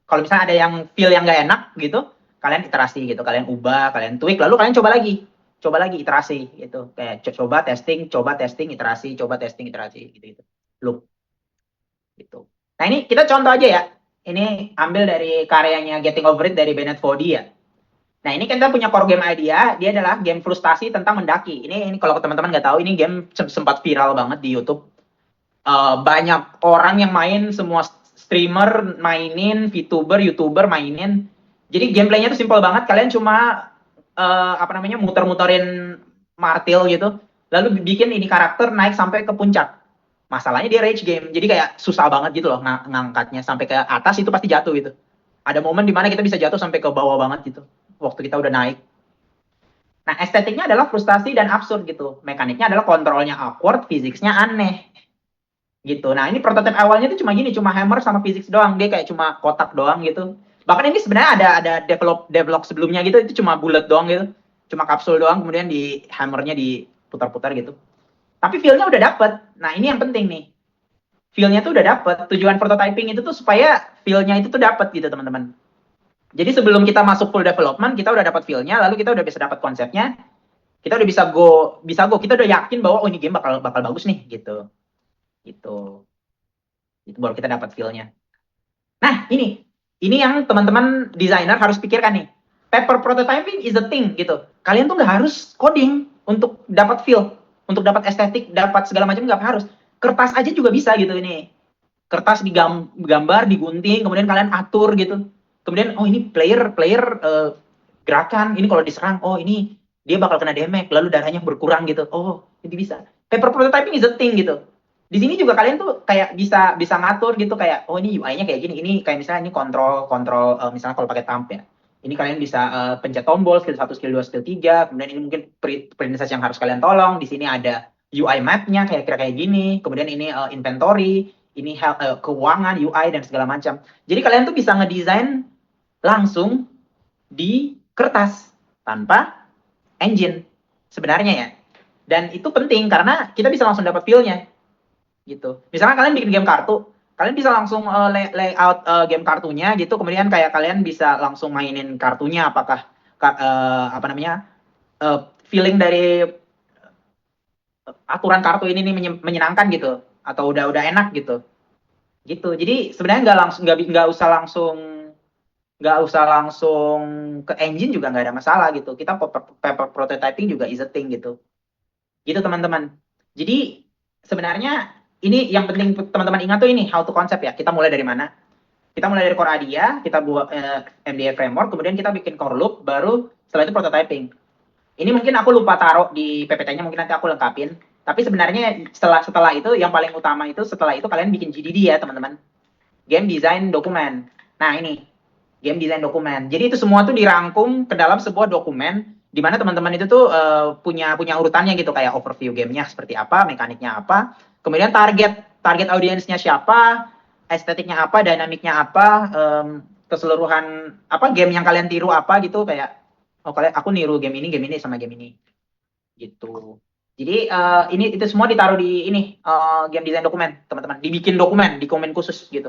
kalau misalnya ada yang feel yang nggak enak gitu, kalian iterasi gitu, kalian ubah, kalian tweak, lalu kalian coba lagi iterasi gitu, kayak coba testing, iterasi, gitu. Loop gitu. Nah ini kita contoh aja ya. Ini ambil dari karyanya Getting Over It dari Bennett Foddy ya. Nah ini kita punya core game idea, dia adalah game frustasi tentang mendaki. Ini kalau teman-teman nggak tahu, ini game sempat viral banget di YouTube. Banyak orang yang main, semua streamer mainin, VTuber, YouTuber mainin. Jadi gameplaynya tuh simple banget, kalian cuma muter-muterin martil gitu, lalu bikin ini karakter naik sampai ke puncak. Masalahnya dia rage game, jadi kayak susah banget gitu loh ngangkatnya sampai ke atas, itu pasti jatuh gitu. Ada momen dimana kita bisa jatuh sampai ke bawah banget gitu waktu kita udah naik. Nah, estetiknya adalah frustasi dan absurd gitu. Mekaniknya adalah kontrolnya awkward, fisiknya aneh. Gitu. Nah, ini prototipe awalnya tuh cuma hammer sama physics doang. Dia kayak cuma kotak doang gitu. Bahkan ini sebenarnya ada develop sebelumnya gitu, itu cuma bullet doang gitu. Cuma kapsul doang, kemudian di hammernya diputar-putar gitu. Tapi feel-nya udah dapet. Nah, ini yang penting nih. Feel-nya tuh udah dapet. Tujuan prototyping itu tuh supaya feel-nya itu tuh dapet gitu, teman-teman. Jadi sebelum kita masuk full development, kita udah dapat feel-nya, lalu kita udah bisa dapat konsepnya, kita udah bisa go, kita udah yakin bahwa oh ini game bakal bagus nih gitu. Gitu. Itu baru kita dapat feel-nya. Nah, ini yang teman-teman desainer harus pikirkan nih. Paper prototyping is a thing gitu. Kalian tuh nggak harus coding untuk dapat feel, untuk dapat estetik, dapat segala macam, nggak harus. Kertas aja juga bisa gitu ini. Kertas digambar, digunting, kemudian kalian atur gitu. Kemudian oh ini player gerakan, ini kalau diserang, oh ini dia bakal kena damage, lalu darahnya berkurang gitu. Oh, ini bisa. Paper prototyping is a thing gitu. Di sini juga kalian tuh kayak bisa ngatur gitu, kayak oh ini UI-nya kayak gini, ini kayak misalnya ini kontrol misalnya kalau pakai thumb ya. Ini kalian bisa pencet tombol skill 1, skill 2, skill 3, kemudian ini mungkin princess yang harus kalian tolong. Di sini ada UI map-nya kayak gini, kemudian ini inventory, ini keuangan, UI dan segala macam. Jadi kalian tuh bisa ngedesain langsung di kertas tanpa engine sebenarnya ya. Dan itu penting karena kita bisa langsung dapat feel-nya gitu. Misalnya kalian bikin game kartu, kalian bisa langsung layout game kartunya gitu, kemudian kayak kalian bisa langsung mainin kartunya, apakah feeling dari aturan kartu ini nih menyenangkan gitu atau udah enak gitu. Gitu. Jadi sebenarnya nggak usah langsung ke engine juga nggak ada masalah gitu. Kita paper prototyping juga is a thing gitu. Gitu teman-teman. Jadi sebenarnya ini yang penting teman-teman ingat tuh ini how to concept ya. Kita mulai dari mana? Kita mulai dari core idea, kita buat MDA framework, kemudian kita bikin core loop, baru setelah itu prototyping. Ini mungkin aku lupa taruh di PPT-nya, mungkin nanti aku lengkapin. Tapi sebenarnya setelah itu yang paling utama itu setelah itu kalian bikin GDD ya teman-teman. Game Design Document. Nah ini Game Design Document. Jadi itu semua tuh dirangkum ke dalam sebuah dokumen di mana teman-teman itu tuh punya urutannya gitu, kayak overview gamenya seperti apa, mekaniknya apa, kemudian target audiensnya siapa, estetiknya apa, dinamiknya apa, keseluruhan apa game yang kalian tiru apa gitu, kayak oh kalian aku niru game ini sama game ini gitu. Jadi ini itu semua ditaruh di ini game design dokumen teman-teman, dibikin dokumen di komen khusus gitu.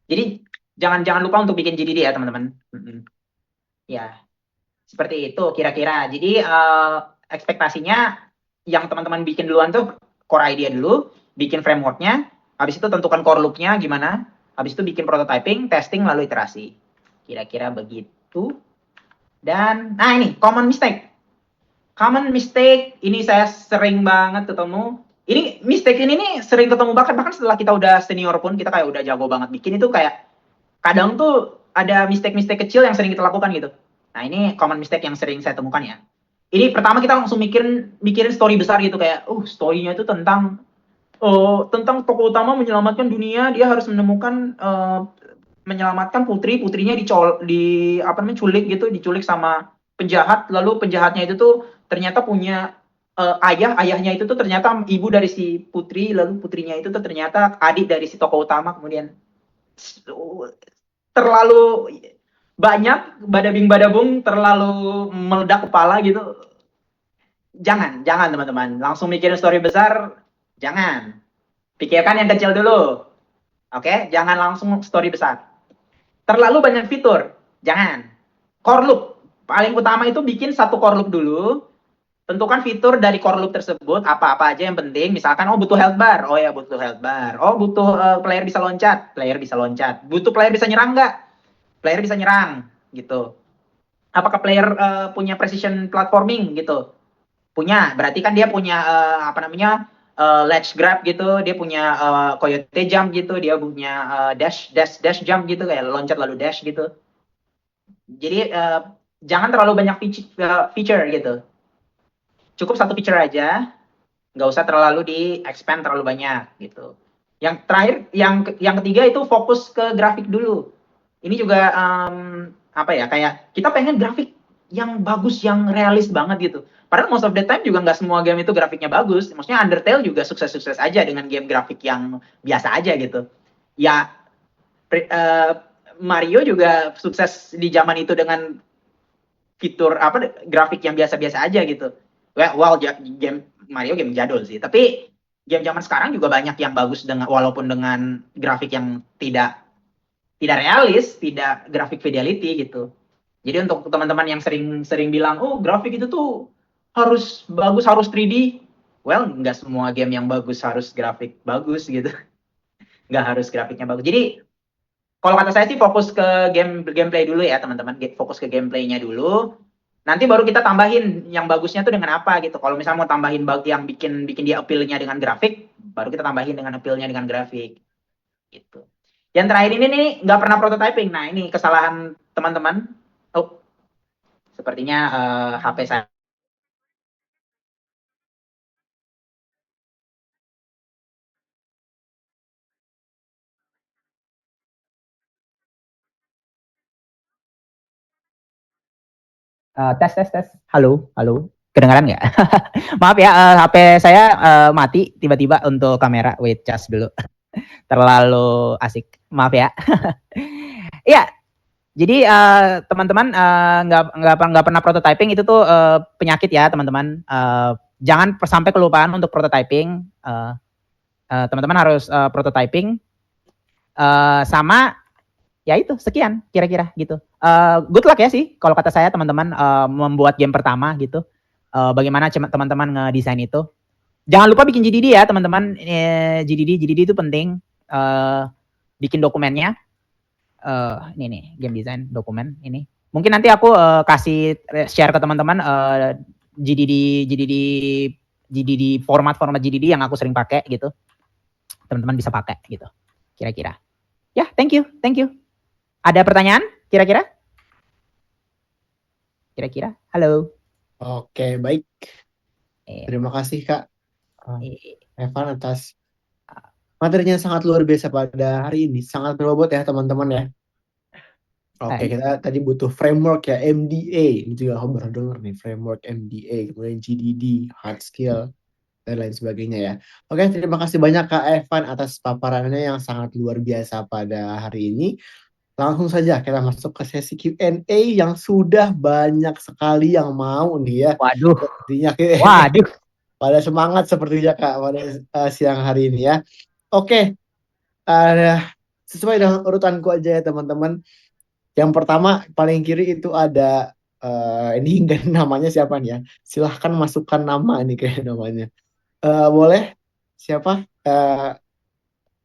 Jadi jangan lupa untuk bikin GDD ya teman-teman. Ya seperti itu kira-kira. Jadi ekspektasinya yang teman-teman bikin duluan tuh core idea dulu, bikin frameworknya, habis itu tentukan core loop-nya gimana, habis itu bikin prototyping, testing, lalu iterasi. Kira-kira begitu. Dan, nah ini, common mistake. Common mistake, ini saya sering banget ketemu. Ini mistake ini nih sering ketemu bahkan setelah kita udah senior pun, kita kayak udah jago banget bikin itu kayak, kadang tuh ada mistake-mistake kecil yang sering kita lakukan gitu. Nah ini common mistake yang sering saya temukan ya. Ini pertama kita langsung mikirin story besar gitu kayak, story-nya itu tentang tokoh utama menyelamatkan dunia, dia harus menyelamatkan putrinya diculik sama penjahat, lalu penjahatnya itu tuh ternyata punya ayahnya itu tuh ternyata ibu dari si putri, lalu putrinya itu tuh ternyata adik dari si tokoh utama, kemudian terlalu banyak badabing badabung, terlalu meledak kepala gitu. Jangan teman-teman, langsung mikirin story besar, jangan. Pikirkan yang kecil dulu. Oke, jangan langsung story besar. Terlalu banyak fitur, jangan. Core loop, paling utama itu bikin satu core loop dulu. Tentukan fitur dari core loop tersebut, apa-apa aja yang penting. Misalkan, butuh health bar. Oh ya, butuh health bar. Oh, butuh player bisa loncat. Player bisa loncat. Butuh player bisa nyerang nggak? Player bisa nyerang, gitu. Apakah player punya precision platforming, gitu? Punya, berarti kan dia punya ledge grab gitu, dia punya coyote jump gitu, dia punya dash jump gitu, kayak loncat lalu dash gitu. Jadi jangan terlalu banyak feature gitu. Cukup satu feature aja, nggak usah terlalu di-expand terlalu banyak gitu. Yang terakhir, yang ketiga itu fokus ke grafik dulu. Ini juga kayak kita pengen grafik yang bagus, yang realis banget gitu. Padahal most of the time juga nggak semua game itu grafiknya bagus. Maksudnya Undertale juga sukses-sukses aja dengan game grafik yang biasa aja gitu. Ya Mario juga sukses di zaman itu dengan fitur grafik yang biasa-biasa aja gitu. Game Mario game jadul sih, tapi game zaman sekarang juga banyak yang bagus walaupun dengan grafik yang tidak realis, tidak grafik fidelity gitu. Jadi untuk teman-teman yang sering bilang, grafik itu tuh harus bagus, harus 3D. Well, nggak semua game yang bagus harus grafik bagus gitu. Nggak harus grafiknya bagus. Jadi kalau kata saya sih fokus ke gameplay dulu ya teman-teman. Fokus ke gameplaynya dulu. Nanti baru kita tambahin yang bagusnya tuh dengan apa gitu. Kalau misalnya mau tambahin yang bikin dia appeal-nya dengan grafik, baru kita tambahin dengan appeal-nya dengan grafik. Gitu. Yang terakhir ini nih nggak pernah prototyping. Nah ini kesalahan teman-teman. Sepertinya HP saya. Tes tes tes. Halo, halo. Kedengaran nggak? Maaf ya, HP saya mati tiba-tiba untuk kamera. Wait, cas dulu. Terlalu asik. Maaf ya. Iya. Jadi teman-teman nggak pernah prototyping itu tuh penyakit ya teman-teman. Jangan sampai kelupaan untuk prototyping. Teman-teman harus prototyping sama ya itu sekian kira-kira gitu. Good luck ya sih kalau kata saya teman-teman membuat game pertama gitu. Bagaimana teman-teman ngedesain itu. Jangan lupa bikin GDD ya teman-teman. GDD itu penting. Bikin dokumennya. Ini nih game design dokumen ini. Mungkin nanti aku kasih share ke teman-teman GDD format GDD yang aku sering pakai gitu. Teman-teman bisa pakai gitu. Kira-kira. Ya, thank you. Ada pertanyaan kira-kira? Kira-kira? Halo. Oke, baik. Terima kasih Kak Evan atas materinya sangat luar biasa pada hari ini. Sangat berbobot ya teman-teman ya. Oke, kita tadi butuh framework ya, MDA. Ini juga aku baru dengar nih, framework MDA, kemudian GDD, hard skill, dan lain sebagainya ya. Oke, terima kasih banyak Kak Evan atas paparannya yang sangat luar biasa pada hari ini. langsung saja kita masuk ke sesi Q&A yang sudah banyak sekali yang mau nih ya. Waduh, Sepertinya waduh. pada semangat sepertinya Kak pada siang hari ini ya. Oke, sesuai dengan urutanku aja ya teman-teman. Yang pertama paling kiri itu ada ini enggak namanya siapa nih ya? Silahkan masukkan nama ini kayak namanya. Boleh? Siapa?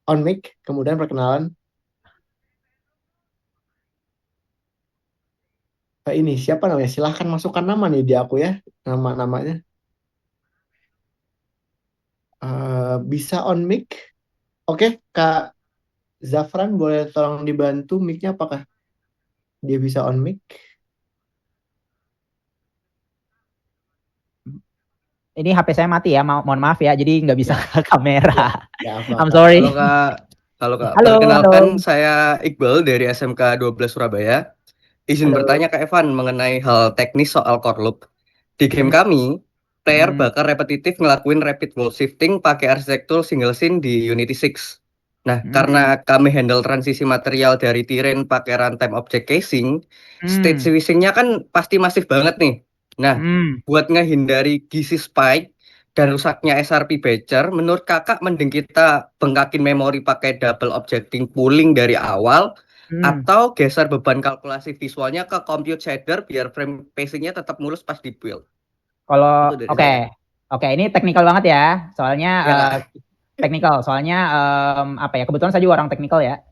On mic, kemudian perkenalan. Ini siapa namanya? Silahkan masukkan nama nih di aku ya, nama-namanya. Bisa on mic? Oke, Kak Zafran boleh tolong dibantu mic-nya apakah dia bisa on mic? Ini HP saya mati ya, mohon maaf ya, jadi nggak bisa Ya, kamera. ya I'm apa-apa. sorry. Halo Kak, Halo, perkenalkan halo. saya Iqbal dari SMK 12 Surabaya. Izin Halo. bertanya ke Evan mengenai hal teknis soal core loop. Di game kami, player bakal repetitif ngelakuin rapid wall shifting pakai arsitektur single scene di Unity 6. Nah, karena kami handle transisi material dari terrain pakai runtime object casing, state switching-nya kan pasti masif banget nih. Nah, buat ngehindari GC spike dan rusaknya SRP batcher, menurut kakak mending kita bengkakin memori pakai double objecting pooling dari awal atau geser beban kalkulasi visualnya ke compute shader biar frame pacing-nya tetap mulus pas di build. Kalau Itu dari saya. Oke, ini teknikal banget ya. Soalnya Iya, Kak. teknikal, soalnya apa ya? Kebetulan saya juga orang teknikal ya.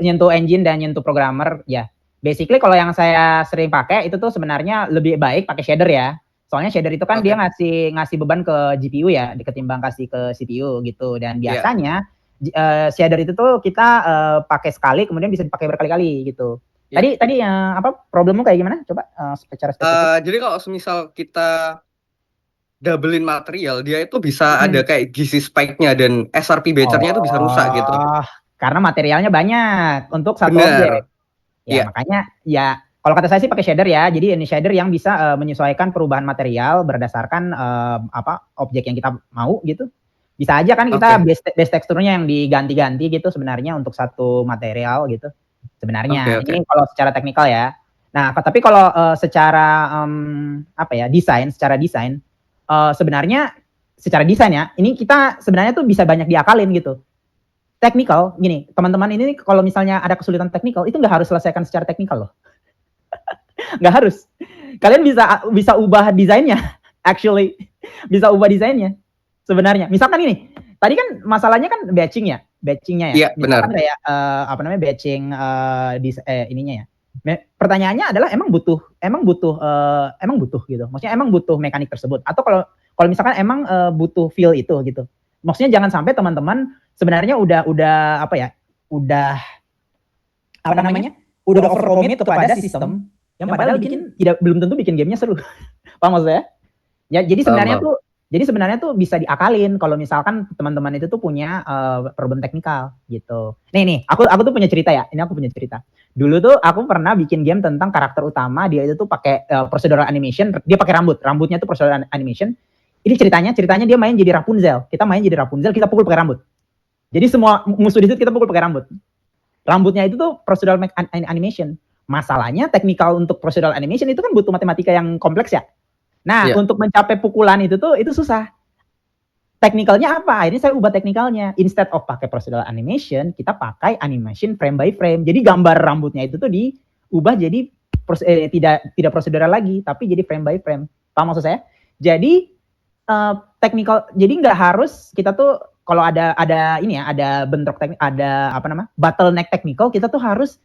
Nyentuh engine dan nyentuh programmer ya. Basically kalau yang saya sering pakai itu tuh sebenarnya lebih baik pakai shader ya. Soalnya shader itu kan dia ngasih beban ke GPU ya, ketimbang kasih ke CPU gitu. Dan biasanya shader itu tuh kita pakai sekali kemudian bisa dipakai berkali-kali gitu. Tadi apa problemmu kayak gimana? Coba secara spesifik. Jadi kalau semisal kita doublein material, dia itu bisa ada kayak GC spike-nya dan SRP batcher-nya itu bisa rusak gitu. Karena materialnya banyak untuk satu Bener. objek. Ya, makanya ya kalau kata saya sih pakai shader ya. Jadi ini shader yang bisa menyesuaikan perubahan material berdasarkan apa objek yang kita mau gitu. Bisa aja kan kita base teksturnya yang diganti-ganti gitu sebenarnya untuk satu material gitu. Sebenarnya ini kalau secara teknikal ya. Nah, tapi kalau secara apa ya, secara desain sebenarnya secara desain ya, ini kita sebenarnya tuh bisa banyak diakalin gitu. Teknikal, gini, teman-teman ini kalau misalnya ada kesulitan teknikal, itu nggak harus selesaikan secara teknikal loh. Nggak harus. Kalian bisa ubah desainnya, actually. Bisa ubah desainnya, sebenarnya. Misalkan ini, tadi kan masalahnya kan batchingnya ya. Iya, Misalkan benar. kayak apa namanya batching ininya ya. Pertanyaannya adalah emang butuh gitu. Maksudnya emang butuh mekanik tersebut atau kalau misalkan emang butuh feel itu gitu. Maksudnya jangan sampai teman-teman sebenarnya udah apa ya? Udah apa namanya? Udah overcommit kepada sistem yang padahal belum tentu bikin gamenya seru. Paham maksudnya? Ya, jadi sebenarnya tuh bisa diakalin kalau misalkan teman-teman itu tuh punya problem teknikal gitu. Nih, aku tuh punya cerita ya. Ini aku punya cerita. Dulu tuh aku pernah bikin game tentang karakter utama, dia itu tuh pakai procedural animation, dia pakai rambutnya tuh procedural animation. Ini ceritanya dia main jadi Rapunzel. Kita main jadi Rapunzel, kita pukul pakai rambut. Jadi semua musuh di situ kita pukul pakai rambut. Rambutnya itu tuh procedural animation. Masalahnya teknikal untuk procedural animation itu kan butuh matematika yang kompleks ya. Nah, untuk mencapai pukulan itu susah. Teknikalnya apa? Ini saya ubah teknikalnya. Instead of pakai procedural animation, kita pakai animation frame by frame. Jadi gambar rambutnya itu tuh diubah jadi tidak prosedural lagi, tapi jadi frame by frame. Paham maksud saya? Jadi teknikal, jadi nggak harus kita tuh kalau ada ini ya, ada bentrok teknik, ada apa namanya bottleneck teknikal, kita tuh harus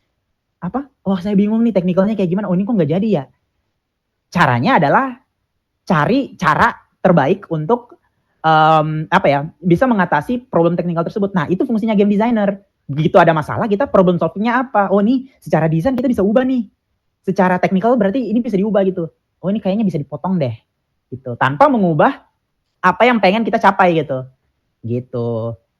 apa? Wah, saya bingung nih teknikalnya kayak gimana. Oh, ini kok nggak jadi ya? Caranya adalah cari cara terbaik untuk apa ya, bisa mengatasi problem teknikal tersebut. Nah, itu fungsinya game designer. Begitu ada masalah, kita problem solvingnya apa? Oh, nih secara desain kita bisa ubah nih. Secara teknikal berarti ini bisa diubah gitu. Oh, ini kayaknya bisa dipotong deh. Gitu. Tanpa mengubah apa yang pengen kita capai gitu.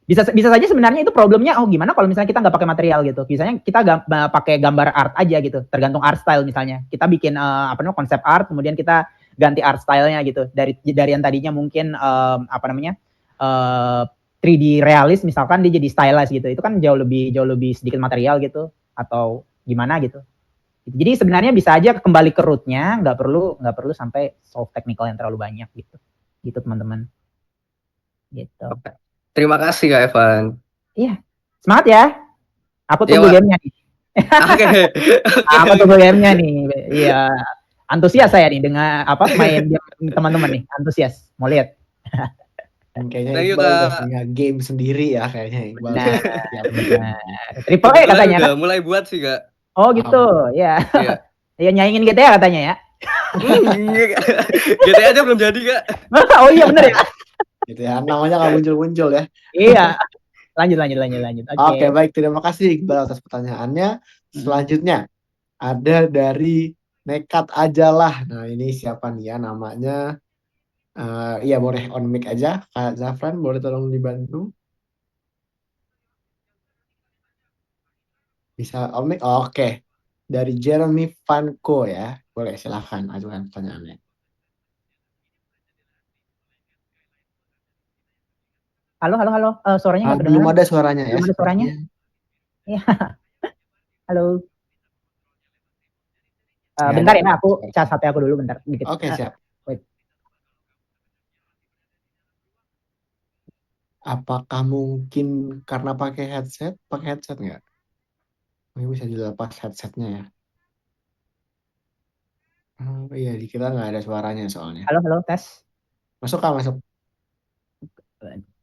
Bisa saja sebenarnya itu problemnya, oh gimana kalau misalnya kita nggak pakai material gitu. Misalnya kita pakai gambar art aja gitu, tergantung art style misalnya. Kita bikin apa namanya konsep art, kemudian kita ganti art style-nya gitu. Dari yang tadinya mungkin apa namanya 3D realis misalkan dia jadi stylized gitu. Itu kan jauh lebih sedikit material gitu. atau gimana gitu. Jadi sebenarnya bisa aja kembali ke rootnya, nggak perlu sampai solve technical yang terlalu banyak gitu teman-teman. Gitu. Oke. Terima kasih Kak Evan. Iya, semangat ya. Aku Iya, tunggu Pak. gamenya nih. Oke. Aku tunggu gamenya nih. Iya, antusias saya nih dengan main game teman-teman nih, antusias. Mau lihat. Kayaknya Thank you, Iqbal udah Kak. punya game sendiri ya kayaknya Iqbal. Nah, Siap. benar. Triple A Kebetulan katanya udah kan? mulai buat sih, Kak. Oh gitu, ya. Iya. Ya nyaingin GTA katanya ya. GTA aja belum jadi, Kak. Oh iya bener ya. Gitu ya, namanya nggak muncul-muncul ya. Iya. Lanjut. Oke, baik. Terima kasih Iqbal atas pertanyaannya. Selanjutnya ada dari Nekat Ajalah. Nah, ini siapa nih ya namanya? Iya, boleh on mic aja. Kak Zafran, boleh tolong dibantu? Bisa on mic? Oke. Dari Jeremy Vanko ya. Boleh, silahkan ajukan pertanyaannya. Halo. Suaranya nggak Belum kedengaran. ada suaranya ya. Belum ada suaranya. sepertinya. Iya. Halo. Nggak Bentar ada. ya, aku cas HP aku dulu bentar. Dikit. Oke, siap. Wait. Apakah mungkin karena pakai headset? Pakai headset nggak? Ini bisa dilepas headsetnya ya. Oh, iya, di kita nggak ada suaranya soalnya. Halo, tes. Masuk Kak, masuk.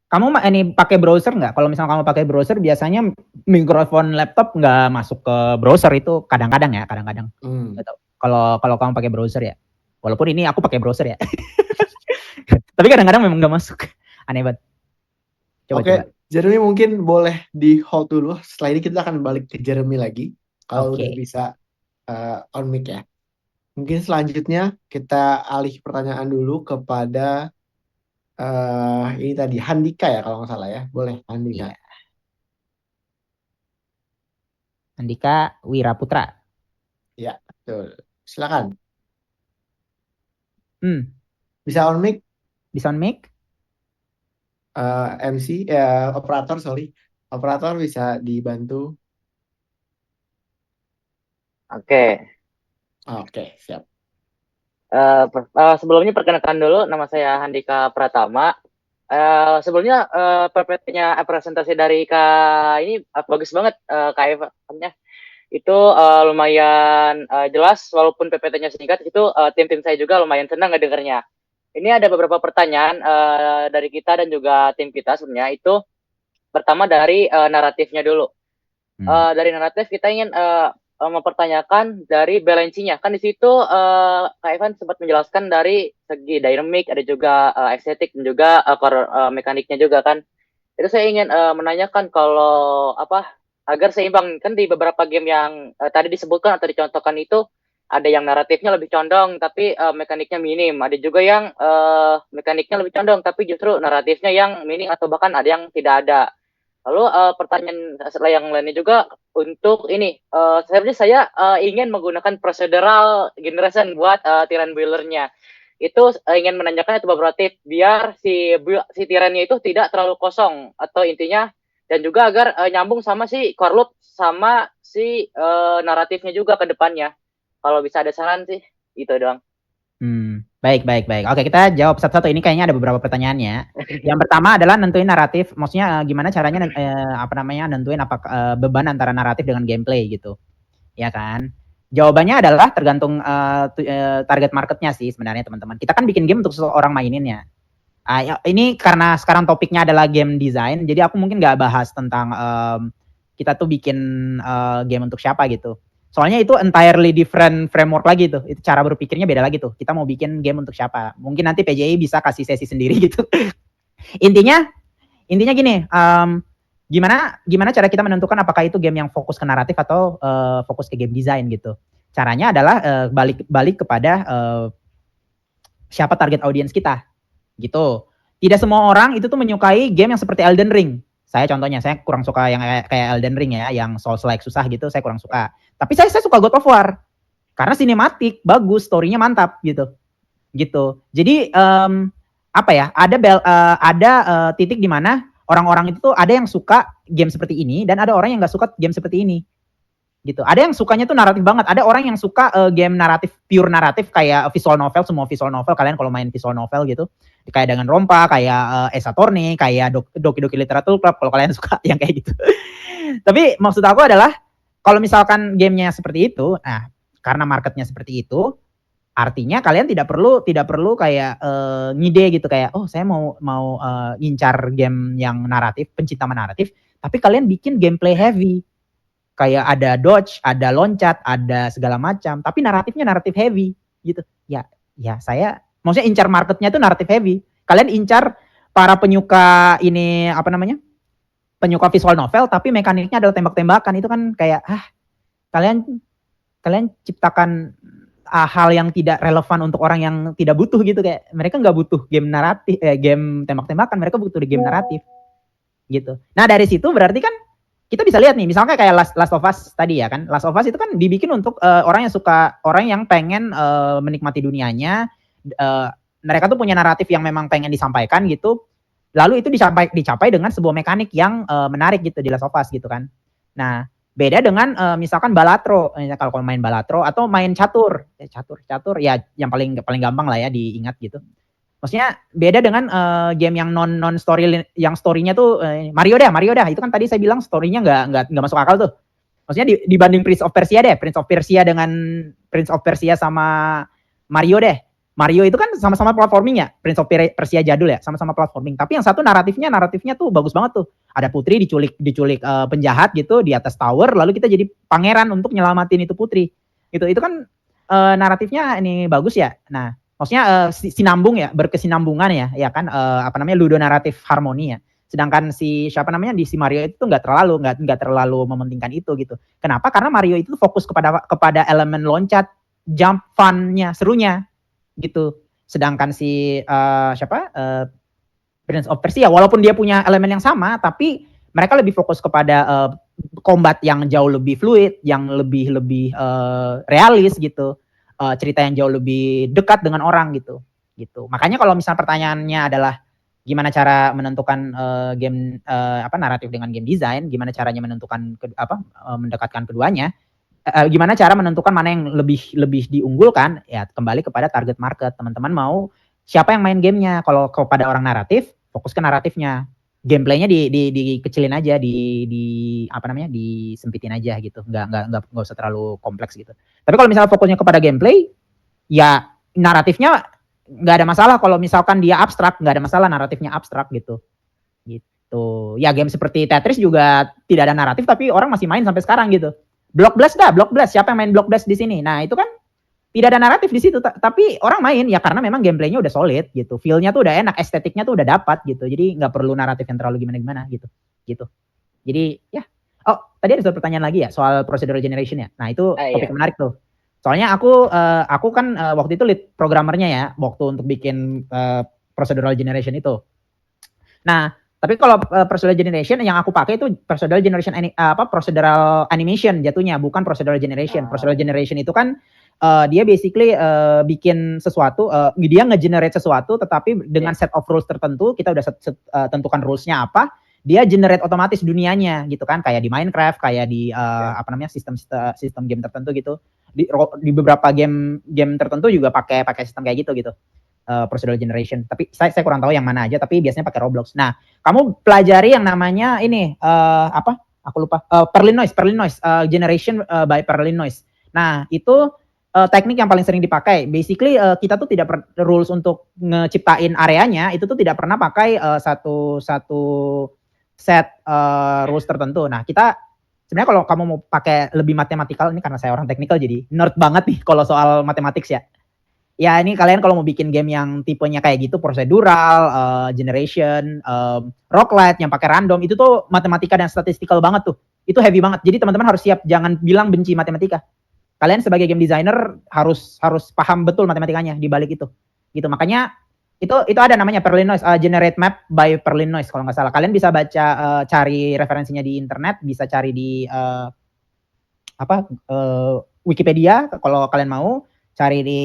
Kamu ini pakai browser nggak? Kalau misalnya kamu pakai browser, biasanya mikrofon laptop nggak masuk ke browser itu kadang-kadang ya, kadang-kadang. Gitu. Kalau kamu pakai browser ya, walaupun ini aku pakai browser ya, tapi kadang-kadang memang nggak masuk. Aneh banget. Coba. Jeremy mungkin boleh di hold dulu. Setelah ini kita akan balik ke Jeremy lagi. Kalau udah bisa on mic ya. Mungkin selanjutnya kita alih pertanyaan dulu kepada ini tadi Handika ya kalau nggak salah ya. Boleh Handika. Iya. Handika Wiraputra. Ya, betul. Silakan. Bisa on mic? MC operator bisa dibantu. Oke, siap. Sebelumnya perkenalkan dulu, nama saya Handika Pratama. Sebelumnya PPT-nya presentasi dari Kak ini bagus banget, Kak Eva-nya. Itu lumayan jelas, walaupun PPT-nya singkat, itu tim-tim saya juga lumayan senang ngedengarnya. Ini ada beberapa pertanyaan dari kita dan juga tim kita sebenarnya. Itu pertama dari naratifnya dulu. Dari naratif kita ingin mempertanyakan dari balancing-nya. Kan di situ Kak Evan sempat menjelaskan dari segi dynamic, ada juga estetik dan juga core mekaniknya juga kan. Itu saya ingin menanyakan kalau agar seimbang, kan di beberapa game yang tadi disebutkan atau dicontohkan itu ada yang naratifnya lebih condong tapi mekaniknya minim, ada juga yang mekaniknya lebih condong tapi justru naratifnya yang minim atau bahkan ada yang tidak ada. Lalu pertanyaan yang lainnya juga untuk ini, sebenarnya saya ingin menggunakan procedural generation buat Tyrant Builder-nya. Itu ingin menanyakan itu beberapa tips biar si Tyrant-nya itu tidak terlalu kosong, atau intinya, dan juga agar nyambung sama si core loop sama si naratifnya juga ke depannya. Kalau bisa ada saran sih, itu doang. Baik. Oke, kita jawab satu-satu. Ini kayaknya ada beberapa pertanyaannya. Yang pertama adalah nentuin naratif. Maksudnya gimana caranya nentuin beban antara naratif dengan gameplay gitu. Ya kan? Jawabannya adalah tergantung target marketnya sih sebenarnya teman-teman. Kita kan bikin game untuk seseorang maininnya. Ini karena sekarang topiknya adalah game design, jadi aku mungkin nggak bahas tentang kita tuh bikin game untuk siapa gitu. Soalnya itu entirely different framework lagi tuh. Itu cara berpikirnya beda lagi tuh. Kita mau bikin game untuk siapa? Mungkin nanti PJI bisa kasih sesi sendiri gitu. Intinya gini, gimana cara kita menentukan apakah itu game yang fokus ke naratif atau fokus ke game design gitu. Caranya adalah balik kepada siapa target audience kita gitu. Tidak semua orang itu tuh menyukai game yang seperti Elden Ring. Saya contohnya, saya kurang suka yang kayak Elden Ring ya, yang Souls-like susah gitu, saya kurang suka. Tapi saya suka God of War. Karena sinematik, bagus, story-nya mantap gitu. Jadi ada titik di mana orang-orang itu tuh ada yang suka game seperti ini dan ada orang yang nggak suka game seperti ini. gitu. Ada yang sukanya tuh naratif banget. Ada orang yang suka game naratif, pure naratif kayak visual novel, semua visual novel. Kalian kalau main visual novel gitu, kayak dengan Rompa, kayak Ace Attorney, kayak Doki Doki Literature Club, kalau kalian suka yang kayak gitu. Tapi maksud aku adalah kalau misalkan gamenya seperti itu, nah karena marketnya seperti itu, artinya kalian tidak perlu kayak ngide gitu kayak saya mau ngincar game yang naratif, pencinta naratif, tapi kalian bikin gameplay heavy. Kayak ada dodge, ada loncat, ada segala macam, tapi naratifnya naratif heavy gitu. Ya saya maksudnya incar marketnya itu naratif heavy. Kalian incar para penyuka ini apa namanya? Penyuka visual novel tapi mekaniknya adalah tembak-tembakan, itu kan kayak kalian ciptakan hal yang tidak relevan untuk orang yang tidak butuh gitu, kayak mereka nggak butuh game naratif, game tembak-tembakan, mereka butuh game naratif gitu. Nah dari situ berarti kan kita bisa lihat nih, misalnya kayak Last of Us tadi ya kan, Last of Us itu kan dibikin untuk orang yang pengen menikmati dunianya, mereka tuh punya naratif yang memang pengen disampaikan gitu, lalu itu dicapai dengan sebuah mekanik yang menarik gitu di Last of Us gitu kan. Nah beda dengan misalkan Balatro, kalau main Balatro atau main catur ya yang paling gampang lah ya diingat gitu. Maksudnya beda dengan game yang non story, yang story-nya tuh Mario dah itu kan tadi saya bilang story-nya nggak masuk akal tuh. Maksudnya dibanding Prince of Persia sama Mario deh. Mario itu kan sama-sama platforming ya, Prince of Persia jadul ya, sama-sama platforming. Tapi yang satu naratifnya tuh bagus banget tuh. Ada putri diculik penjahat gitu di atas tower, lalu kita jadi pangeran untuk nyelamatin itu putri. Gitu. Itu kan naratifnya ini bagus ya. Nah, maksudnya sinambung ya, berkesinambungan ya kan, ludonaratif harmoni ya. Sedangkan si Mario itu tuh nggak terlalu mementingkan itu gitu. Kenapa? Karena Mario itu fokus kepada elemen loncat, jump fun-nya, serunya gitu. Sedangkan si Prince of Persia, walaupun dia punya elemen yang sama, tapi mereka lebih fokus kepada combat yang jauh lebih fluid, yang lebih realis gitu. Cerita yang jauh lebih dekat dengan orang gitu. Makanya kalau misalnya pertanyaannya adalah gimana cara menentukan game naratif dengan game design, gimana caranya menentukan mendekatkan keduanya, gimana cara menentukan mana yang lebih diunggulkan, ya kembali kepada target market. Teman-teman mau siapa yang main gamenya. Kalau kepada orang naratif, fokus ke naratifnya. Gameplaynya dikecilin aja, disempitin aja gitu, nggak usah terlalu kompleks gitu. Tapi kalau misalnya fokusnya kepada gameplay, ya naratifnya nggak ada masalah. Kalau misalkan dia abstrak, nggak ada masalah naratifnya abstrak gitu. Ya game seperti Tetris juga tidak ada naratif, tapi orang masih main sampai sekarang gitu. Block Blast, siapa yang main Block Blast di sini? Nah itu kan tidak ada naratif di situ, tapi orang main ya karena memang gameplaynya udah solid gitu, feel-nya tuh udah enak, estetiknya tuh udah dapat gitu, jadi nggak perlu naratif yang terlalu gimana gitu. Jadi ya, tadi ada satu pertanyaan lagi ya soal procedural generation ya. Nah itu topik menarik tuh. Soalnya aku kan waktu itu lead programmernya ya, waktu untuk bikin procedural generation itu. Nah tapi kalau procedural generation yang aku pakai itu procedural generation procedural animation jatuhnya, bukan procedural generation. Procedural generation itu kan dia basically bikin sesuatu, dia nge-generate sesuatu, tetapi dengan set of rules tertentu, kita udah tentukan rules-nya apa, dia generate otomatis dunianya gitu kan, kayak di Minecraft, kayak di sistem game tertentu gitu. Di beberapa game tertentu juga pakai sistem kayak gitu. Procedural generation. Tapi saya kurang tahu yang mana aja, tapi biasanya pakai Roblox. Nah, kamu pelajari yang namanya ini aku lupa. Perlin noise generation by Perlin noise. Nah, itu teknik yang paling sering dipakai. Basically kita tuh tidak rules untuk ngeciptain areanya itu tuh tidak pernah pakai satu set rules tertentu. Nah, kita sebenarnya kalau kamu mau pakai lebih matematikal, ini karena saya orang teknikal jadi nerd banget nih kalau soal matematik ya. Ya ini kalian kalau mau bikin game yang tipenya kayak gitu, procedural, generation, roguelite yang pakai random, itu tuh matematika dan statistical banget tuh. Itu heavy banget. Jadi teman-teman harus siap, jangan bilang benci matematika. Kalian sebagai game designer harus paham betul matematikanya di balik itu. Gitu. Makanya itu ada namanya Perlin noise, generate map by Perlin noise kalau nggak salah. Kalian bisa baca, cari referensinya di internet, bisa cari di Wikipedia kalau kalian mau. Cari di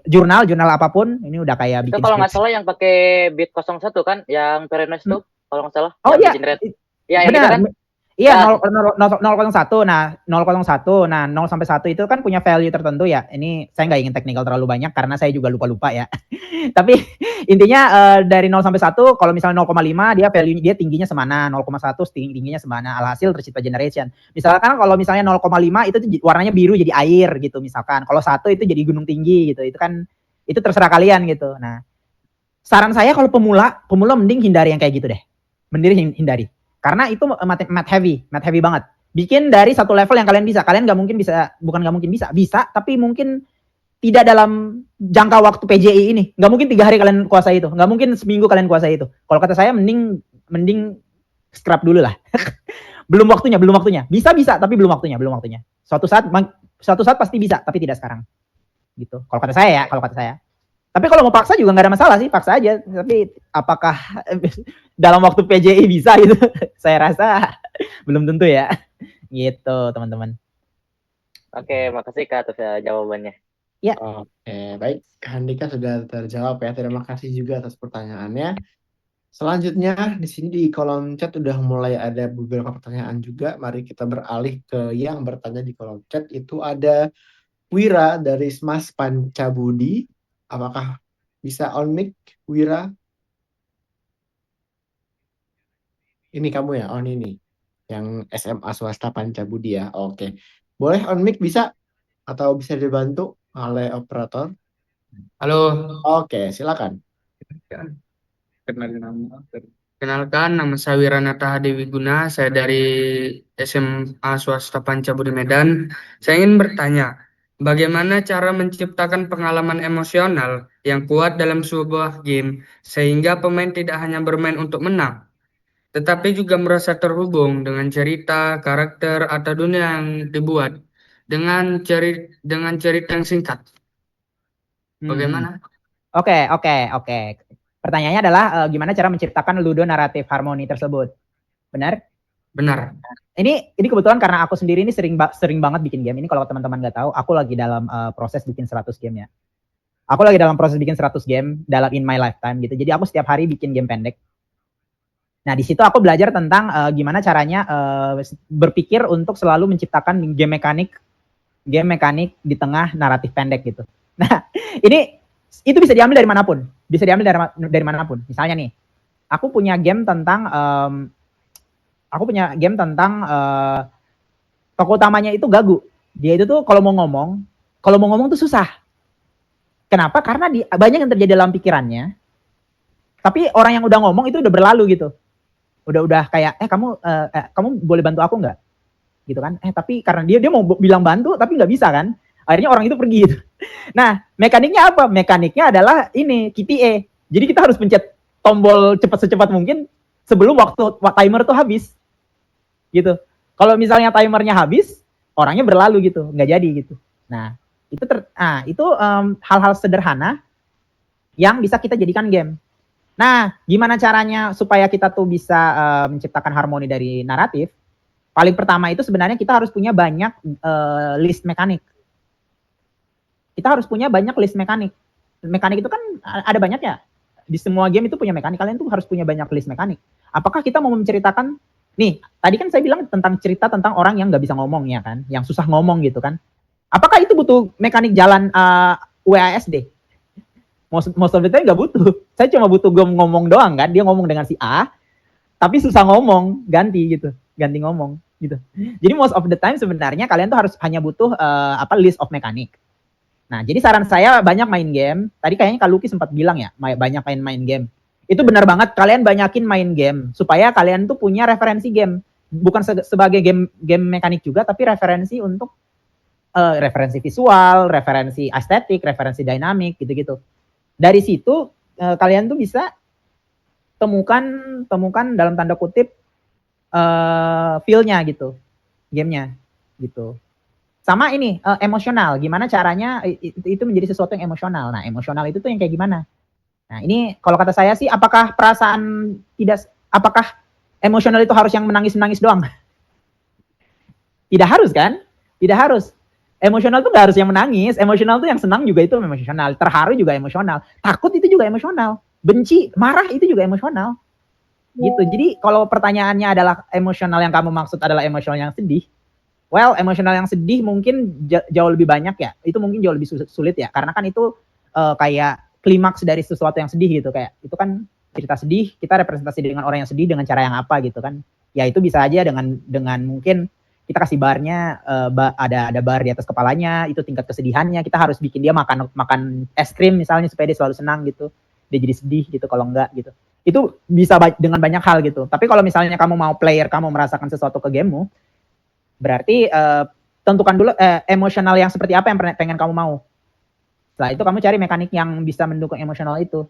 jurnal apapun, ini udah kayak bikin. Itu kalau nggak salah yang pakai bit 01 kan, yang Perlin noise tuh, kalau nggak salah. Oh iya. Iya, yang benar. Kan? Iya, Ya. 001. Nah, 001. Nah, 0 sampai 1 itu kan punya value tertentu ya. Ini saya nggak ingin teknikal terlalu banyak karena saya juga lupa-lupa ya. Tapi intinya dari 0 sampai 1 kalau misalnya 0,5 dia value dia tingginya semana, 0,1 tingginya semana. Alhasil tercipta generation. Misalkan kalau misalnya 0,5 itu warnanya biru jadi air gitu misalkan. Kalau 1 itu jadi gunung tinggi gitu. Itu kan itu terserah kalian gitu. Nah, saran saya kalau pemula mending hindari yang kayak gitu deh. Mending hindari. Karena itu math heavy banget. Bikin dari satu level yang kalian bisa. Kalian nggak mungkin bisa, bukan nggak mungkin bisa, tapi mungkin tidak dalam jangka waktu PJI ini. Nggak mungkin 3 hari kalian kuasai itu. Nggak mungkin seminggu kalian kuasai itu. Kalau kata saya mending scrap dulu lah. belum waktunya. Bisa, tapi belum waktunya. Suatu saat pasti bisa, tapi tidak sekarang. Gitu. Kalau kata saya. Tapi kalau mau paksa juga nggak ada masalah sih, paksa aja. Tapi apakah dalam waktu PJI bisa gitu? Saya rasa belum tentu ya. Gitu teman-teman. Oke, makasih Kak atas jawabannya. Ya. Oke, baik. Handika sudah terjawab ya. Terima kasih juga atas pertanyaannya. Selanjutnya di sini di kolom chat udah mulai ada beberapa pertanyaan juga. Mari kita beralih ke yang bertanya di kolom chat. Itu ada Wira dari Smas Pancabudi. Apakah bisa on mic, Wira? Ini kamu ya, on ini. Yang SMA swasta Pancabudi ya. Oke. Boleh on mic bisa? Atau bisa dibantu oleh operator? Halo, Oke, silakan. kenalkan nama saya Wiranata Dewi Guna, saya dari SMA Swasta Pancabudi Medan. Saya ingin bertanya, bagaimana cara menciptakan pengalaman emosional yang kuat dalam sebuah game sehingga pemain tidak hanya bermain untuk menang, tetapi juga merasa terhubung dengan cerita, karakter, atau dunia yang dibuat dengan cerita yang singkat. Bagaimana? Oke. Pertanyaannya adalah gimana cara menciptakan ludonarrative harmoni tersebut. Benar? Benar. Ini kebetulan karena aku sendiri ini sering banget bikin game. Ini kalau teman-teman nggak tahu, aku lagi dalam proses bikin 100 game ya. Aku lagi dalam proses bikin 100 game dalam in my lifetime gitu. Jadi aku setiap hari bikin game pendek. Nah, di situ aku belajar tentang gimana caranya berpikir untuk selalu menciptakan game mekanik di tengah naratif pendek gitu. Nah, itu bisa diambil dari manapun. Misalnya nih, aku punya game tentang tokoh utamanya itu Gagu. Dia itu tuh kalau mau ngomong tuh susah. Kenapa? Karena banyak yang terjadi dalam pikirannya. Tapi orang yang udah ngomong itu udah berlalu gitu. Udah kayak kamu boleh bantu aku nggak? Gitu kan? Tapi karena dia mau bilang bantu tapi nggak bisa kan? Akhirnya orang itu pergi gitu. Nah, mekaniknya apa? Mekaniknya adalah ini KPA. Jadi kita harus pencet tombol secepat mungkin sebelum waktu timer tuh habis. Gitu. Kalau misalnya timernya habis, orangnya berlalu gitu, nggak jadi gitu. Nah, itu hal-hal sederhana yang bisa kita jadikan game. Nah, gimana caranya supaya kita tuh bisa menciptakan harmoni dari naratif? Paling pertama itu sebenarnya kita harus punya banyak list mekanik. Kita harus punya banyak list mekanik. Mekanik itu kan ada banyak ya. Di semua game itu punya mekanik. Kalian tuh harus punya banyak list mekanik. Apakah kita mau menceritakan, nih, tadi kan saya bilang tentang cerita tentang orang yang nggak bisa ngomong ya kan, yang susah ngomong gitu kan. Apakah itu butuh mekanik jalan WASD? Most of the time nggak butuh. Saya cuma butuh gue ngomong doang kan. Dia ngomong dengan si A, tapi susah ngomong, ganti ngomong gitu. Jadi most of the time sebenarnya kalian tuh harus hanya butuh list of mekanik. Nah, jadi saran saya banyak main game. Tadi kayaknya Kak Luki sempat bilang ya, banyak main game. Itu benar banget, kalian banyakin main game supaya kalian tuh punya referensi game. Bukan sebagai game mekanik juga, tapi referensi untuk referensi visual, referensi estetik, referensi dinamik gitu-gitu. Dari situ kalian tuh bisa temukan dalam tanda kutip feel-nya gitu, gamenya gitu. Sama ini emosional, gimana caranya itu menjadi sesuatu yang emosional. Nah, emosional itu tuh yang kayak gimana? Nah, ini kalau kata saya sih, apakah emosional itu harus yang menangis doang? Tidak harus kan? Tidak harus. Emosional tuh gak harus yang menangis, emosional tuh yang senang juga itu emosional, terharu juga emosional, takut itu juga emosional, benci, marah itu juga emosional. Gitu. Jadi kalau pertanyaannya adalah emosional yang kamu maksud adalah emosional yang sedih, well, emosional yang sedih mungkin jauh lebih banyak ya. Itu mungkin jauh lebih sulit ya, karena kan itu kayak klimaks dari sesuatu yang sedih gitu. Kayak itu kan cerita sedih, kita representasi dengan orang yang sedih dengan cara yang apa gitu kan. Ya itu bisa aja dengan mungkin kita kasih barnya ada bar di atas kepalanya, itu tingkat kesedihannya, kita harus bikin dia makan es krim misalnya supaya dia selalu senang gitu. Dia jadi sedih gitu kalau enggak gitu. Itu bisa dengan banyak hal gitu. Tapi kalau misalnya kamu mau player, kamu merasakan sesuatu ke gamemu, berarti tentukan dulu emosional yang seperti apa yang pengen kamu mau. Setelah itu kamu cari mekanik yang bisa mendukung emosional itu.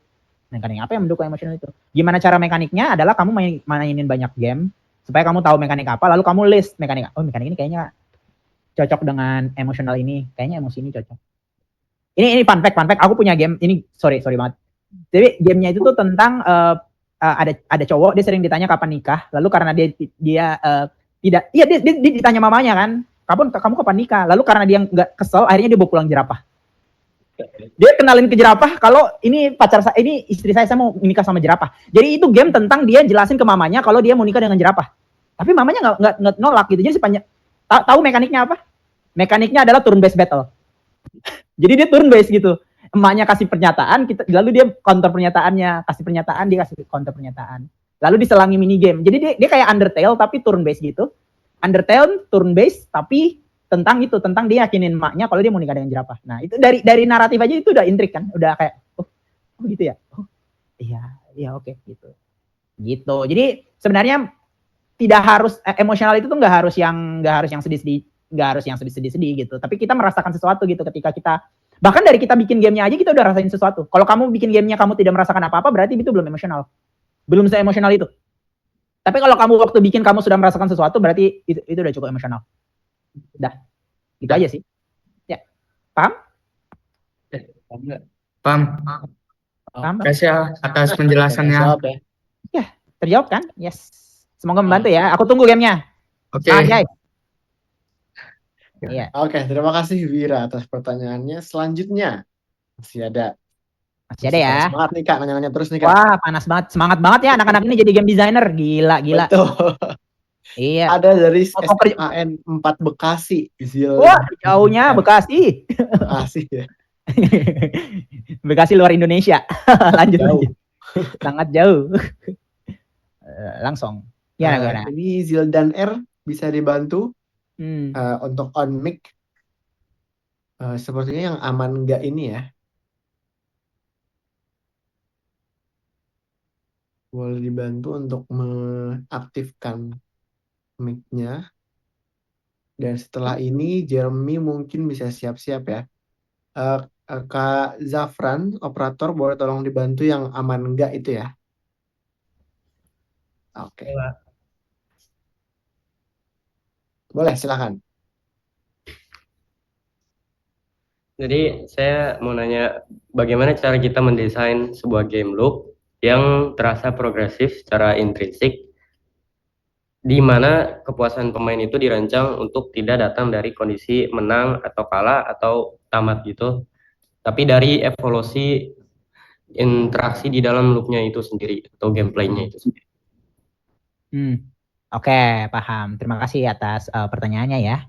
Mekanik apa yang mendukung emosional itu? Gimana cara mekaniknya adalah kamu mainin banyak game supaya kamu tahu mekanik apa, lalu kamu list mekanik. Oh, mekanik ini kayaknya cocok dengan emosional ini, kayaknya emosi ini cocok. Ini fun fact. Aku punya game ini, sorry banget. Jadi gamenya itu tuh tentang ada cowok, dia sering ditanya kapan nikah, lalu karena dia tidak, iya dia ditanya mamanya kan, kamu kapan nikah, lalu karena dia nggak kesel, akhirnya dia bawa pulang jerapah. Dia kenalin ke jerapah kalau ini ini istri saya mau nikah sama jerapah. Jadi itu game tentang dia jelasin ke mamanya kalau dia mau nikah dengan jerapah. Tapi mamanya nggak nolak gitu. Jadi sepanjang tahu mekaniknya apa? Mekaniknya adalah turn based battle. Jadi dia turn based gitu. Emaknya kasih pernyataan, lalu dia counter pernyataannya, kasih pernyataan, dia kasih counter pernyataan. Lalu diselangi mini game. Jadi dia kayak Undertale tapi turn based gitu. Undertale turn based tapi tentang dia yakinin emaknya kalau dia mau nikah dengan jerapah. Nah, itu dari naratif aja itu udah intrik kan, udah kayak oh gitu ya. Oh, iya oke gitu. Gitu. Jadi sebenarnya tidak harus emosional itu tuh nggak harus yang sedih-sedih, nggak harus yang sedih-sedih gitu. Tapi kita merasakan sesuatu gitu ketika kita, bahkan dari kita bikin gamenya aja kita udah rasain sesuatu. Kalau kamu bikin gamenya kamu tidak merasakan apa-apa, berarti itu belum emosional. Belum se-emosional itu. Tapi kalau kamu waktu bikin kamu sudah merasakan sesuatu, berarti itu udah cukup emosional. Dah, gitu aja sih. Ya, paham? Paham. Kasih atas penjelasannya. Ya, terjawab kan? Yes. Semoga membantu ya. Aku tunggu gamenya. Oke. Guys. Iya. Oke, terima kasih Wira atas pertanyaannya. Selanjutnya masih ada ya. Semangat nih Kak, nanya-nanya terus nih Kak. Wah, panas banget. Semangat banget ya anak-anak ini jadi game designer. Gila. Betul. Iya. Ada dari SMAN 4 Bekasi. Wah, jauhnya Bekasi. Bekasi ya. Bekasi luar Indonesia. Lanjut. Sangat jauh. Langsung. Ya, ini Zildan R bisa dibantu untuk on mic. Sepertinya yang aman enggak ini ya. Boleh dibantu untuk mengaktifkan mic-nya. Dan setelah ini Jeremy mungkin bisa siap-siap ya. Kak Zafran, operator, boleh tolong dibantu yang aman enggak itu ya. Oke. Boleh, silakan. Jadi saya mau nanya bagaimana cara kita mendesain sebuah game loop yang terasa progresif secara intrinsik, di mana kepuasan pemain itu dirancang untuk tidak datang dari kondisi menang atau kalah atau tamat gitu, tapi dari evolusi interaksi di dalam loopnya itu sendiri atau gameplaynya itu sendiri. Oke, paham. Terima kasih atas pertanyaannya ya.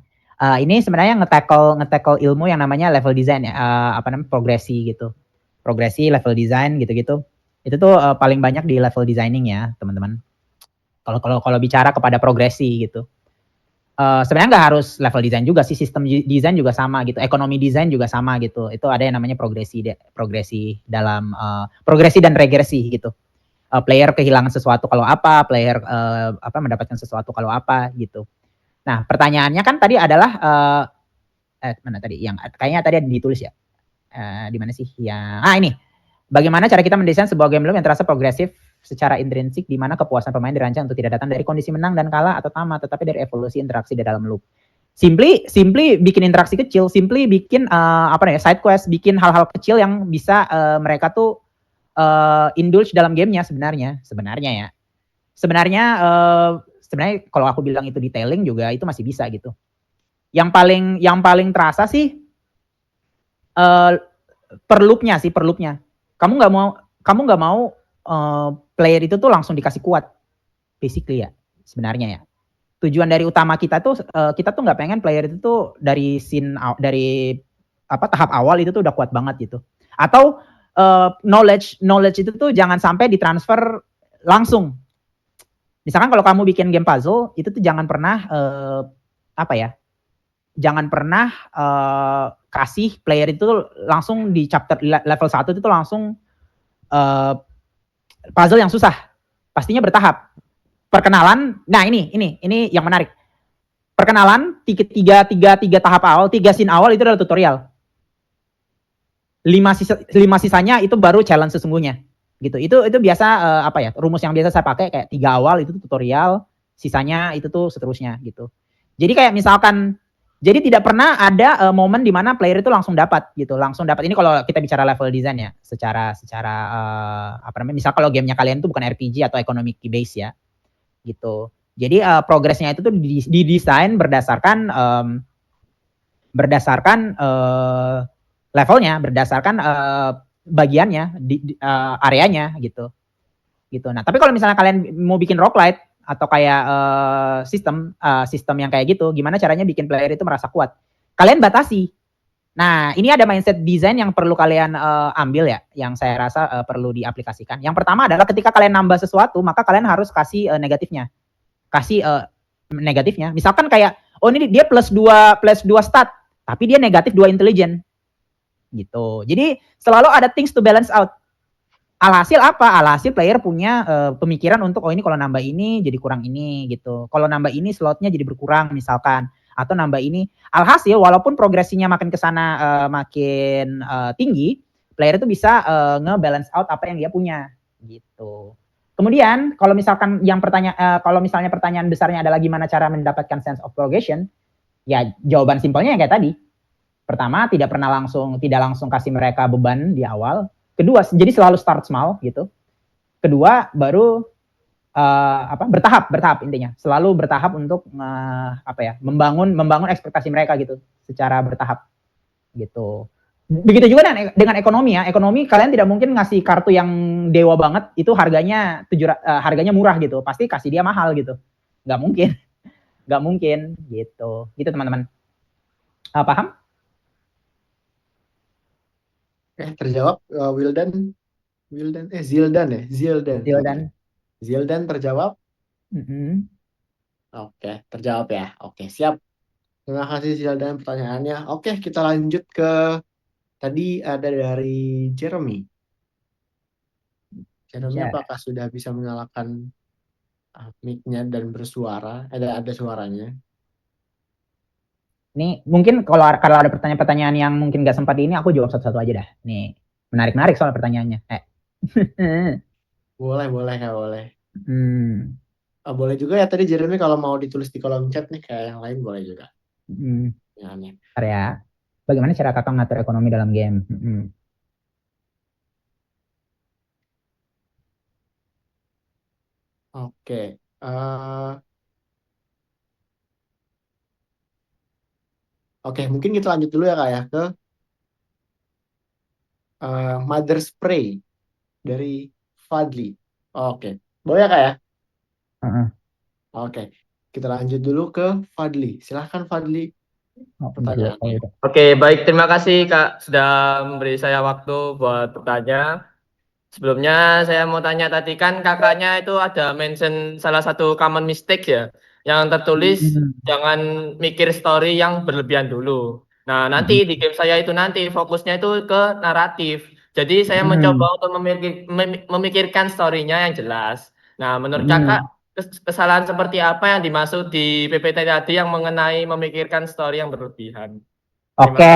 Ini sebenarnya nge-tackle ilmu yang namanya level design ya, progresi gitu. Progresi, level design gitu-gitu. Itu tuh paling banyak di level designing ya, teman-teman. Kalau bicara kepada progresi gitu. Sebenarnya nggak harus level design juga sih, sistem design juga sama gitu, ekonomi design juga sama gitu. Itu ada yang namanya progresi dalam progresi dan regresi gitu. Player kehilangan sesuatu kalau apa, player mendapatkan sesuatu kalau apa gitu. Nah, pertanyaannya kan tadi adalah mana tadi yang kayaknya tadi ada ditulis ya. Di mana sih? Ini. Bagaimana cara kita mendesain sebuah game loop yang terasa progresif secara intrinsik, di mana kepuasan pemain dirancang untuk tidak datang dari kondisi menang dan kalah atau tamat, tetapi dari evolusi interaksi di dalam loop. Simply bikin interaksi kecil, simply bikin side quest, bikin hal-hal kecil yang bisa mereka tuh indulge dalam gamenya sebenarnya ya. Sebenarnya kalau aku bilang itu detailing juga itu masih bisa gitu. Yang paling terasa sih per loopnya. Kamu nggak mau player itu tuh langsung dikasih kuat. basically ya sebenarnya ya. Tujuan dari utama kita tuh nggak pengen player itu tuh dari tahap awal itu tuh udah kuat banget gitu. Atau knowledge itu tuh jangan sampai ditransfer langsung. Misalkan kalau kamu bikin game puzzle itu tuh jangan pernah jangan pernah kasih player itu langsung di chapter level 1 itu tuh langsung puzzle yang susah. Pastinya bertahap. Perkenalan, nah ini yang menarik. Perkenalan, tiga tahap awal, 3 scene awal itu adalah tutorial. 5 sisanya itu baru challenge sesungguhnya. Gitu. Itu biasa rumus yang biasa saya pakai kayak 3 awal itu tutorial, sisanya itu tuh seterusnya gitu. Jadi kayak misalkan jadi tidak pernah ada momen di mana player itu langsung dapat gitu. Langsung dapat ini kalau kita bicara level design ya, secara misal kalau gamenya kalian tuh bukan RPG atau economic base ya. Gitu. Jadi progresnya itu tuh didesain berdasarkan levelnya, berdasarkan bagiannya, areanya gitu. Nah, tapi kalau misalnya kalian mau bikin roguelite atau kayak sistem yang kayak gitu, gimana caranya bikin player itu merasa kuat? Kalian batasi. Nah, ini ada mindset design yang perlu kalian ambil ya, yang saya rasa perlu diaplikasikan. Yang pertama adalah ketika kalian nambah sesuatu, maka kalian harus kasih negatifnya. Kasih negatifnya. Misalkan kayak, oh ini dia plus 2 stat, tapi dia negatif 2 intelligence. Gitu. Jadi selalu ada things to balance out. Alhasil apa? Alhasil player punya pemikiran untuk, oh ini kalau nambah ini jadi kurang ini gitu. Kalau nambah ini slotnya jadi berkurang misalkan. Atau nambah ini. Alhasil walaupun progresinya makin ke sana makin tinggi, player itu bisa nge-balance out apa yang dia punya gitu. Kemudian kalau misalkan kalau misalnya pertanyaan besarnya adalah gimana cara mendapatkan sense of progression, ya jawaban simpelnya yang kayak tadi. Pertama, tidak langsung kasih mereka beban di awal. Kedua, jadi selalu start small gitu. Kedua, baru bertahap intinya. Selalu bertahap untuk membangun ekspektasi mereka gitu secara bertahap gitu. Begitu juga dengan ekonomi ya. Ekonomi kalian tidak mungkin ngasih kartu yang dewa banget itu harganya murah gitu. Pasti kasih dia mahal gitu. Nggak mungkin gitu. Gitu teman-teman. Paham? Terjawab Zildan terjawab. Oke, terjawab ya. Oke, siap. Terima kasih Zildan pertanyaannya. Oke, kita lanjut ke tadi ada dari Jeremy. Apakah sudah bisa menyalakan mic-nya dan bersuara? Ada suaranya. Nih, mungkin kalau ada pertanyaan-pertanyaan yang mungkin nggak sempat ini, aku jawab satu-satu aja dah. Nih, menarik soal pertanyaannya. Boleh. Boleh juga ya tadi Jeremy kalau mau ditulis di kolom chat nih kayak yang lain boleh juga. Ya. Bagaimana cara kakak ngatur ekonomi dalam game? Oke. Oke, mungkin kita lanjut dulu ya Kak ya ke Mother Spray dari Fadli. Oke, boleh ya Kak ya? Oke, kita lanjut dulu ke Fadli. Silahkan Fadli. Pertanyaannya. Oke, baik. Terima kasih Kak sudah memberi saya waktu buat bertanya. Sebelumnya saya mau tanya tadi kan kakaknya itu ada mention salah satu common mistake ya, yang tertulis jangan mikir story yang berlebihan dulu. Nah, nanti di game saya itu nanti fokusnya itu ke naratif. Jadi saya mencoba untuk memikirkan story-nya yang jelas. Nah, menurut kakak kesalahan seperti apa yang dimaksud di PPT tadi yang mengenai memikirkan story yang berlebihan? Oke.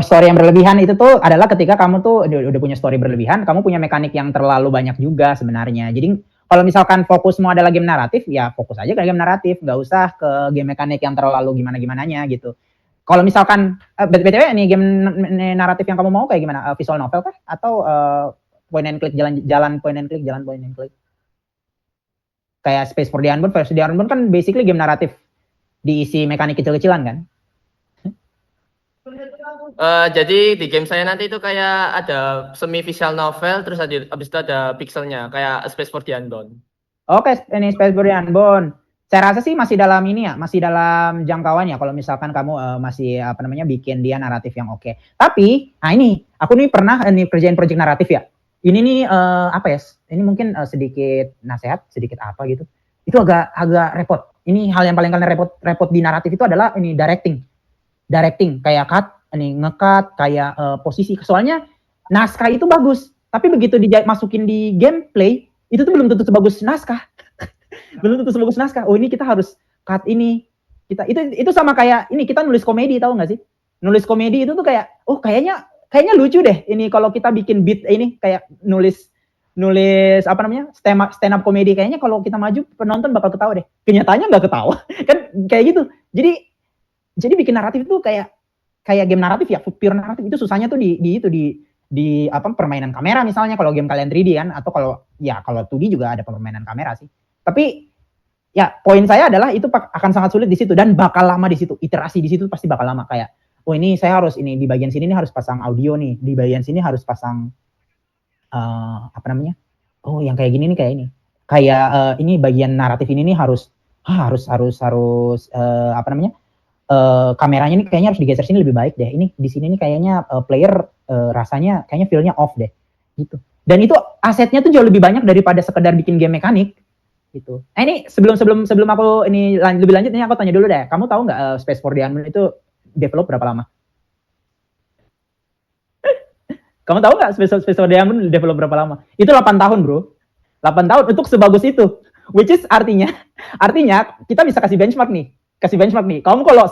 Story yang berlebihan itu tuh adalah ketika kamu tuh udah punya story berlebihan, kamu punya mekanik yang terlalu banyak juga sebenarnya. Jadi kalau misalkan fokusmu adalah game naratif, ya fokus aja ke game naratif, nggak usah ke game mekanik yang terlalu gimana-gimananya gitu. Kalau misalkan BTW nih game naratif yang kamu mau kayak gimana? Visual novel kah? Atau point and click jalan point and click? Kayak Space for the Unbound kan basically game naratif diisi mekanik kecil-kecilan kan? Jadi di game saya nanti itu kayak ada semi visual novel, terus habis itu ada pixelnya, kayak Space for the Unbound. Oke, ini Space Body Unbound. Saya rasa sih masih dalam ini ya, masih dalam jangkauan ya kalau misalkan kamu masih apa namanya bikin dia naratif yang oke. Tapi, nah ini aku nih pernah kerjain project naratif ya. Ini nih apa ya? Ini mungkin sedikit nasihat, sedikit apa gitu. Itu agak repot. Ini hal yang paling kalian repot di naratif itu adalah ini directing kayak cut, ini nge-cut kayak posisi. Soalnya naskah itu bagus, tapi begitu dimasukin di gameplay itu tuh belum tentu sebagus naskah. Belum tentu sebagus naskah. Oh, ini kita harus cut ini. Itu sama kayak ini kita nulis komedi, tahu nggak sih? Nulis komedi itu tuh kayak kayaknya lucu deh. Ini kalau kita bikin beat ini kayak nulis apa namanya? stand up komedi, kayaknya kalau kita maju penonton bakal ketawa deh. Kenyataannya nggak ketawa. Kan kayak gitu. Jadi bikin naratif itu kayak game naratif ya, pure naratif itu susahnya tuh di apa permainan kamera misalnya kalau game kalian 3D kan, atau kalau 2D juga ada permainan kamera sih. Tapi ya poin saya adalah itu akan sangat sulit di situ dan bakal lama di situ. Iterasi di situ pasti bakal lama, kayak oh ini saya harus ini di bagian sini nih harus pasang audio nih, di bagian sini harus pasang apa namanya? Oh, yang kayak gini nih kayak ini. Kayak ini bagian naratif ini nih harus apa namanya? Kameranya nih kayaknya harus digeser sini lebih baik deh. Ini di sini nih kayaknya player rasanya kayaknya feel-nya off deh gitu. Dan itu asetnya tuh jauh lebih banyak daripada sekedar bikin game mekanik gitu. Ini sebelum aku ini lebih lanjut ini aku tanya dulu deh. Kamu tahu nggak Space for the Unknown itu develop berapa lama? Kamu tahu nggak Space for the Unknown develop berapa lama? Itu 8 tahun, bro. 8 tahun untuk sebagus itu. Which is artinya kita bisa kasih benchmark nih. Kamu kalau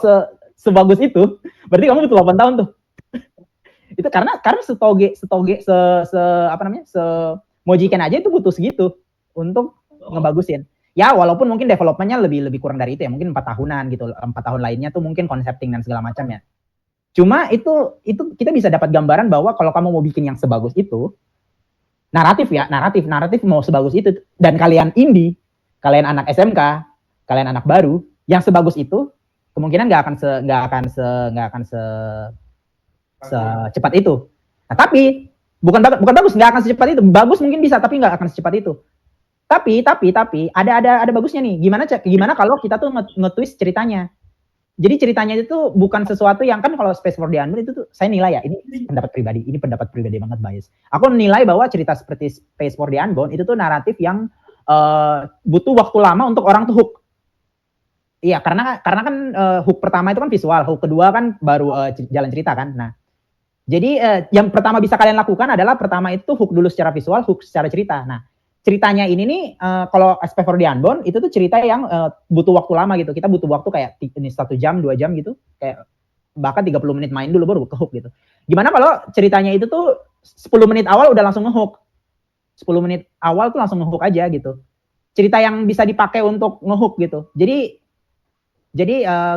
sebagus itu, berarti kamu butuh 8 tahun tuh. Itu karena setoge apa namanya? Mojiken aja itu butuh segitu untuk ngebagusin. Ya walaupun mungkin developmentnya lebih kurang dari itu ya, mungkin 4 tahunan gitu. 4 tahun lainnya tuh mungkin concepting dan segala macam ya. Cuma itu kita bisa dapat gambaran bahwa kalau kamu mau bikin yang sebagus itu, naratif mau sebagus itu, dan kalian indie, kalian anak SMK, kalian anak baru, yang sebagus itu kemungkinan nggak akan secepat itu. Nah, tapi bukan bagus, nggak akan secepat itu. Bagus mungkin bisa, tapi nggak akan secepat itu. Tapi ada bagusnya nih. Gimana kalau kita tuh nge-twist ceritanya? Jadi ceritanya itu bukan sesuatu yang, kan kalau Space for the Unknown itu tuh saya nilai ya, ini pendapat pribadi banget, bias. Aku nilai bahwa cerita seperti Space for the Unbound itu tuh naratif yang butuh waktu lama untuk orang tuh hook. Iya, karena kan hook pertama itu kan visual, hook kedua kan baru jalan cerita kan. Nah, jadi yang pertama bisa kalian lakukan adalah pertama itu hook dulu secara visual, hook secara cerita. Nah, ceritanya ini nih kalau Space for the Unbound itu tuh cerita yang butuh waktu lama gitu. Kita butuh waktu kayak ini 1 jam, 2 jam gitu. Kayak bahkan 30 menit main dulu baru ke hook gitu. Gimana kalau ceritanya itu tuh 10 menit awal udah langsung nge-hook. 10 menit awal tuh langsung nge-hook aja gitu. Cerita yang bisa dipakai untuk nge-hook gitu. Jadi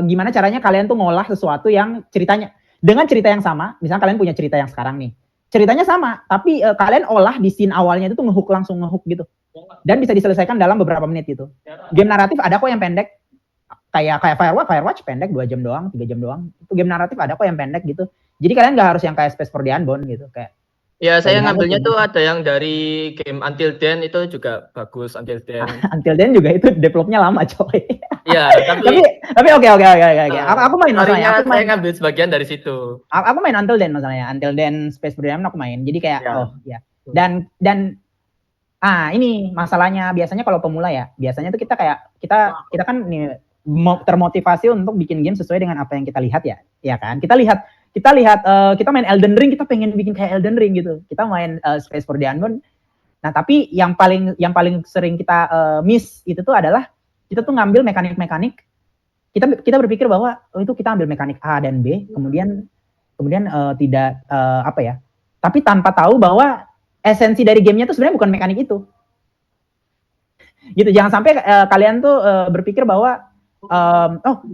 gimana caranya kalian tuh ngolah sesuatu yang ceritanya dengan cerita yang sama. Misalnya kalian punya cerita yang sekarang nih. Ceritanya sama, tapi kalian olah di scene awalnya itu tuh langsung nge-hook gitu. Dan bisa diselesaikan dalam beberapa menit gitu. Game naratif ada kok yang pendek. Kayak Firewatch pendek 2 jam doang, 3 jam doang. Itu game naratif ada kok yang pendek gitu. Jadi kalian nggak harus yang kayak Space for the Unbound gitu. Kayak ya, saya ngambilnya tuh ada yang dari game Until Dawn, itu juga bagus. Until Dawn. Until Dawn juga itu developnya lama coy. Iya, tapi oke. Aku main masalahnya. Saya ngambil sebagian dari situ. Aku main Until Dawn masalahnya. Until Dawn Space for the Unbound aku main. Jadi kayak ya. Dan ini masalahnya biasanya kalau pemula ya. Biasanya tuh kita kan nih termotivasi untuk bikin game sesuai dengan apa yang kita lihat ya. Ya kan? Kita lihat kita main Elden Ring, kita pengen bikin kayak Elden Ring gitu. Kita main Space for the Unbound. Nah, tapi yang paling sering kita miss itu tuh adalah kita tuh ngambil mekanik-mekanik. Kita berpikir bahwa itu kita ambil mekanik A dan B, kemudian tidak apa ya? Tapi tanpa tahu bahwa esensi dari gamenya tuh sebenarnya bukan mekanik itu. Gitu. Jangan sampai kalian tuh berpikir bahwa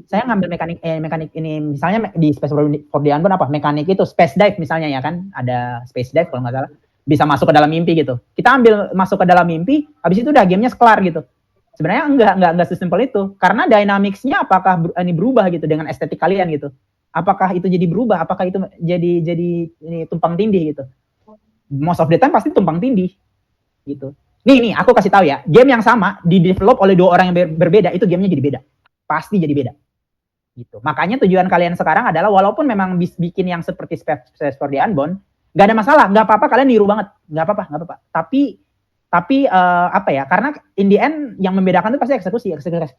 saya ngambil mekanik ini, misalnya di Space for the Unbound apa mekanik itu space dive misalnya ya kan, ada space dive kalau nggak salah, bisa masuk ke dalam mimpi gitu. Kita ambil masuk ke dalam mimpi, habis itu udah gamenya kelar gitu. Sebenarnya enggak sesimpel itu, karena dynamics-nya apakah ini berubah gitu dengan estetik kalian gitu. Apakah itu jadi berubah? Apakah itu jadi ini tumpang tindih gitu? Most of the time pasti tumpang tindih gitu. Nih, aku kasih tahu ya, game yang sama di-develop oleh 2 orang yang berbeda, itu gamenya jadi beda. Pasti jadi beda. Gitu. Makanya tujuan kalian sekarang adalah walaupun memang bikin yang seperti Space for the Unbound, nggak ada masalah, nggak apa-apa kalian niru banget, nggak apa-apa. Tapi apa ya? Karena in the end yang membedakan itu pasti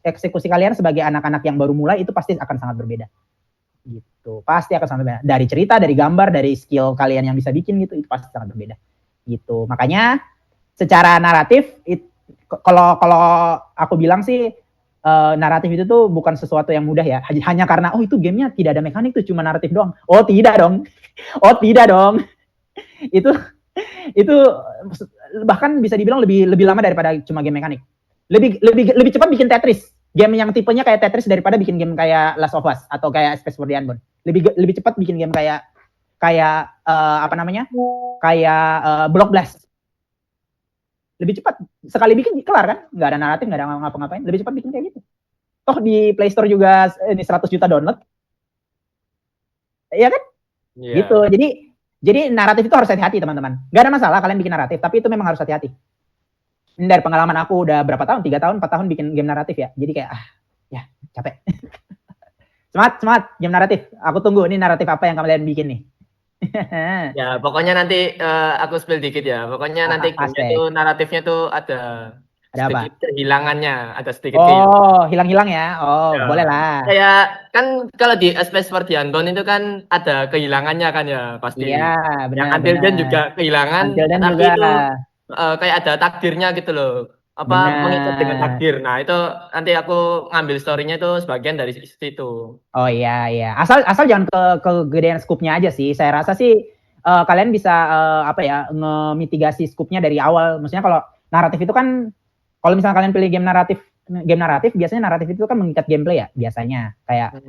eksekusi kalian sebagai anak-anak yang baru mulai itu pasti akan sangat berbeda. Gitu. Pasti akan sangat berbeda. Dari cerita, dari gambar, dari skill kalian yang bisa bikin gitu, itu pasti sangat berbeda. Gitu. Makanya secara naratif, kalau aku bilang sih naratif itu tuh bukan sesuatu yang mudah ya. Hanya karena itu gamenya tidak ada mekanik tuh, cuma naratif doang. Oh tidak dong. itu bahkan bisa dibilang lebih lama daripada cuma game mekanik. Lebih cepat bikin Tetris. Game yang tipenya kayak Tetris daripada bikin game kayak Last of Us atau kayak Space for the Unbound. Lebih cepat bikin game kayak apa namanya? Kayak Block Blast. Lebih cepat, sekali bikin kelar kan, nggak ada naratif, nggak ada ngapa-ngapain, lebih cepat bikin kayak gitu. Toh di Play Store juga ini 100 juta download, iya kan? Gitu. Jadi naratif itu harus hati-hati teman-teman. Nggak ada masalah kalian bikin naratif, tapi itu memang harus hati-hati. Ini dari pengalaman aku udah berapa tahun, 3 tahun, 4 tahun bikin game naratif ya. Jadi kayak ya capek. Semangat game naratif. Aku tunggu ini naratif apa yang kalian bikin nih. Ya, pokoknya nanti aku spill dikit ya. Pokoknya nanti itu naratifnya tuh ada sedikit kehilangannya, ada sedikit hilang-hilang ya. Ya. Boleh lah. Kayak kan kalau di Space for the Unbound itu kan ada kehilangannya kan ya pasti. Iya, benar. Yang Until Dawn juga kehilangan, tapi juga. itu kayak ada takdirnya gitu loh. Mengikat dengan takdir. Nah, itu nanti aku ngambil story-nya itu sebagian dari situ. Oh iya. Asal jangan kegedean scoop-nya aja sih. Saya rasa sih kalian bisa ngemitigasi scoop-nya dari awal. Maksudnya kalau naratif itu kan kalau misalnya kalian pilih game naratif biasanya naratif itu kan mengikat gameplay ya biasanya. Kayak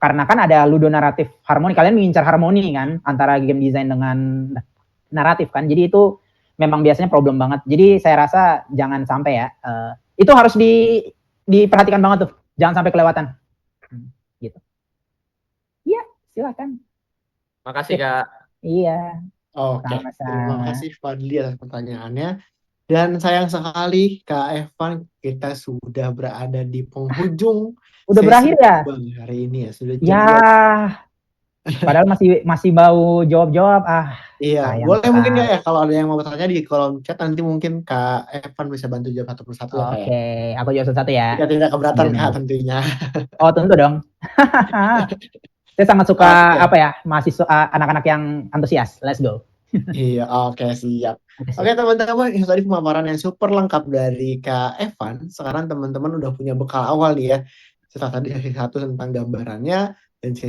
karena kan ada ludo naratif harmoni. Kalian mengincar harmoni kan antara game design dengan naratif kan. Jadi itu memang biasanya problem banget. Jadi saya rasa jangan sampai ya. Itu harus diperhatikan banget tuh. Jangan sampai kelewatan. Gitu. Iya, silakan. Makasih Kak. Iya. Oke. Terima kasih Fadli atas pertanyaannya. Dan sayang sekali Kak Evan, kita sudah berada di penghujung. Udah berakhir ya? Hari ini ya sudah. Ya. Padahal masih mau jawab-jawab. Iya, boleh mungkin ya kalau ada yang mau bertanya di kolom chat nanti mungkin Kak Evan bisa bantu jawab satu persatu ya. Oke, aku jawab satu ya. Tidak keberatan Kak tentunya. Oh tentu dong. Saya sangat suka mahasiswa anak-anak yang antusias. Let's go. Iya, oke siap. Oke teman-teman, itu tadi pemaparan yang super lengkap dari Kak Evan. Sekarang teman-teman udah punya bekal awal nih ya. Setelah tadi sesi 1 tentang gambarannya dan sesi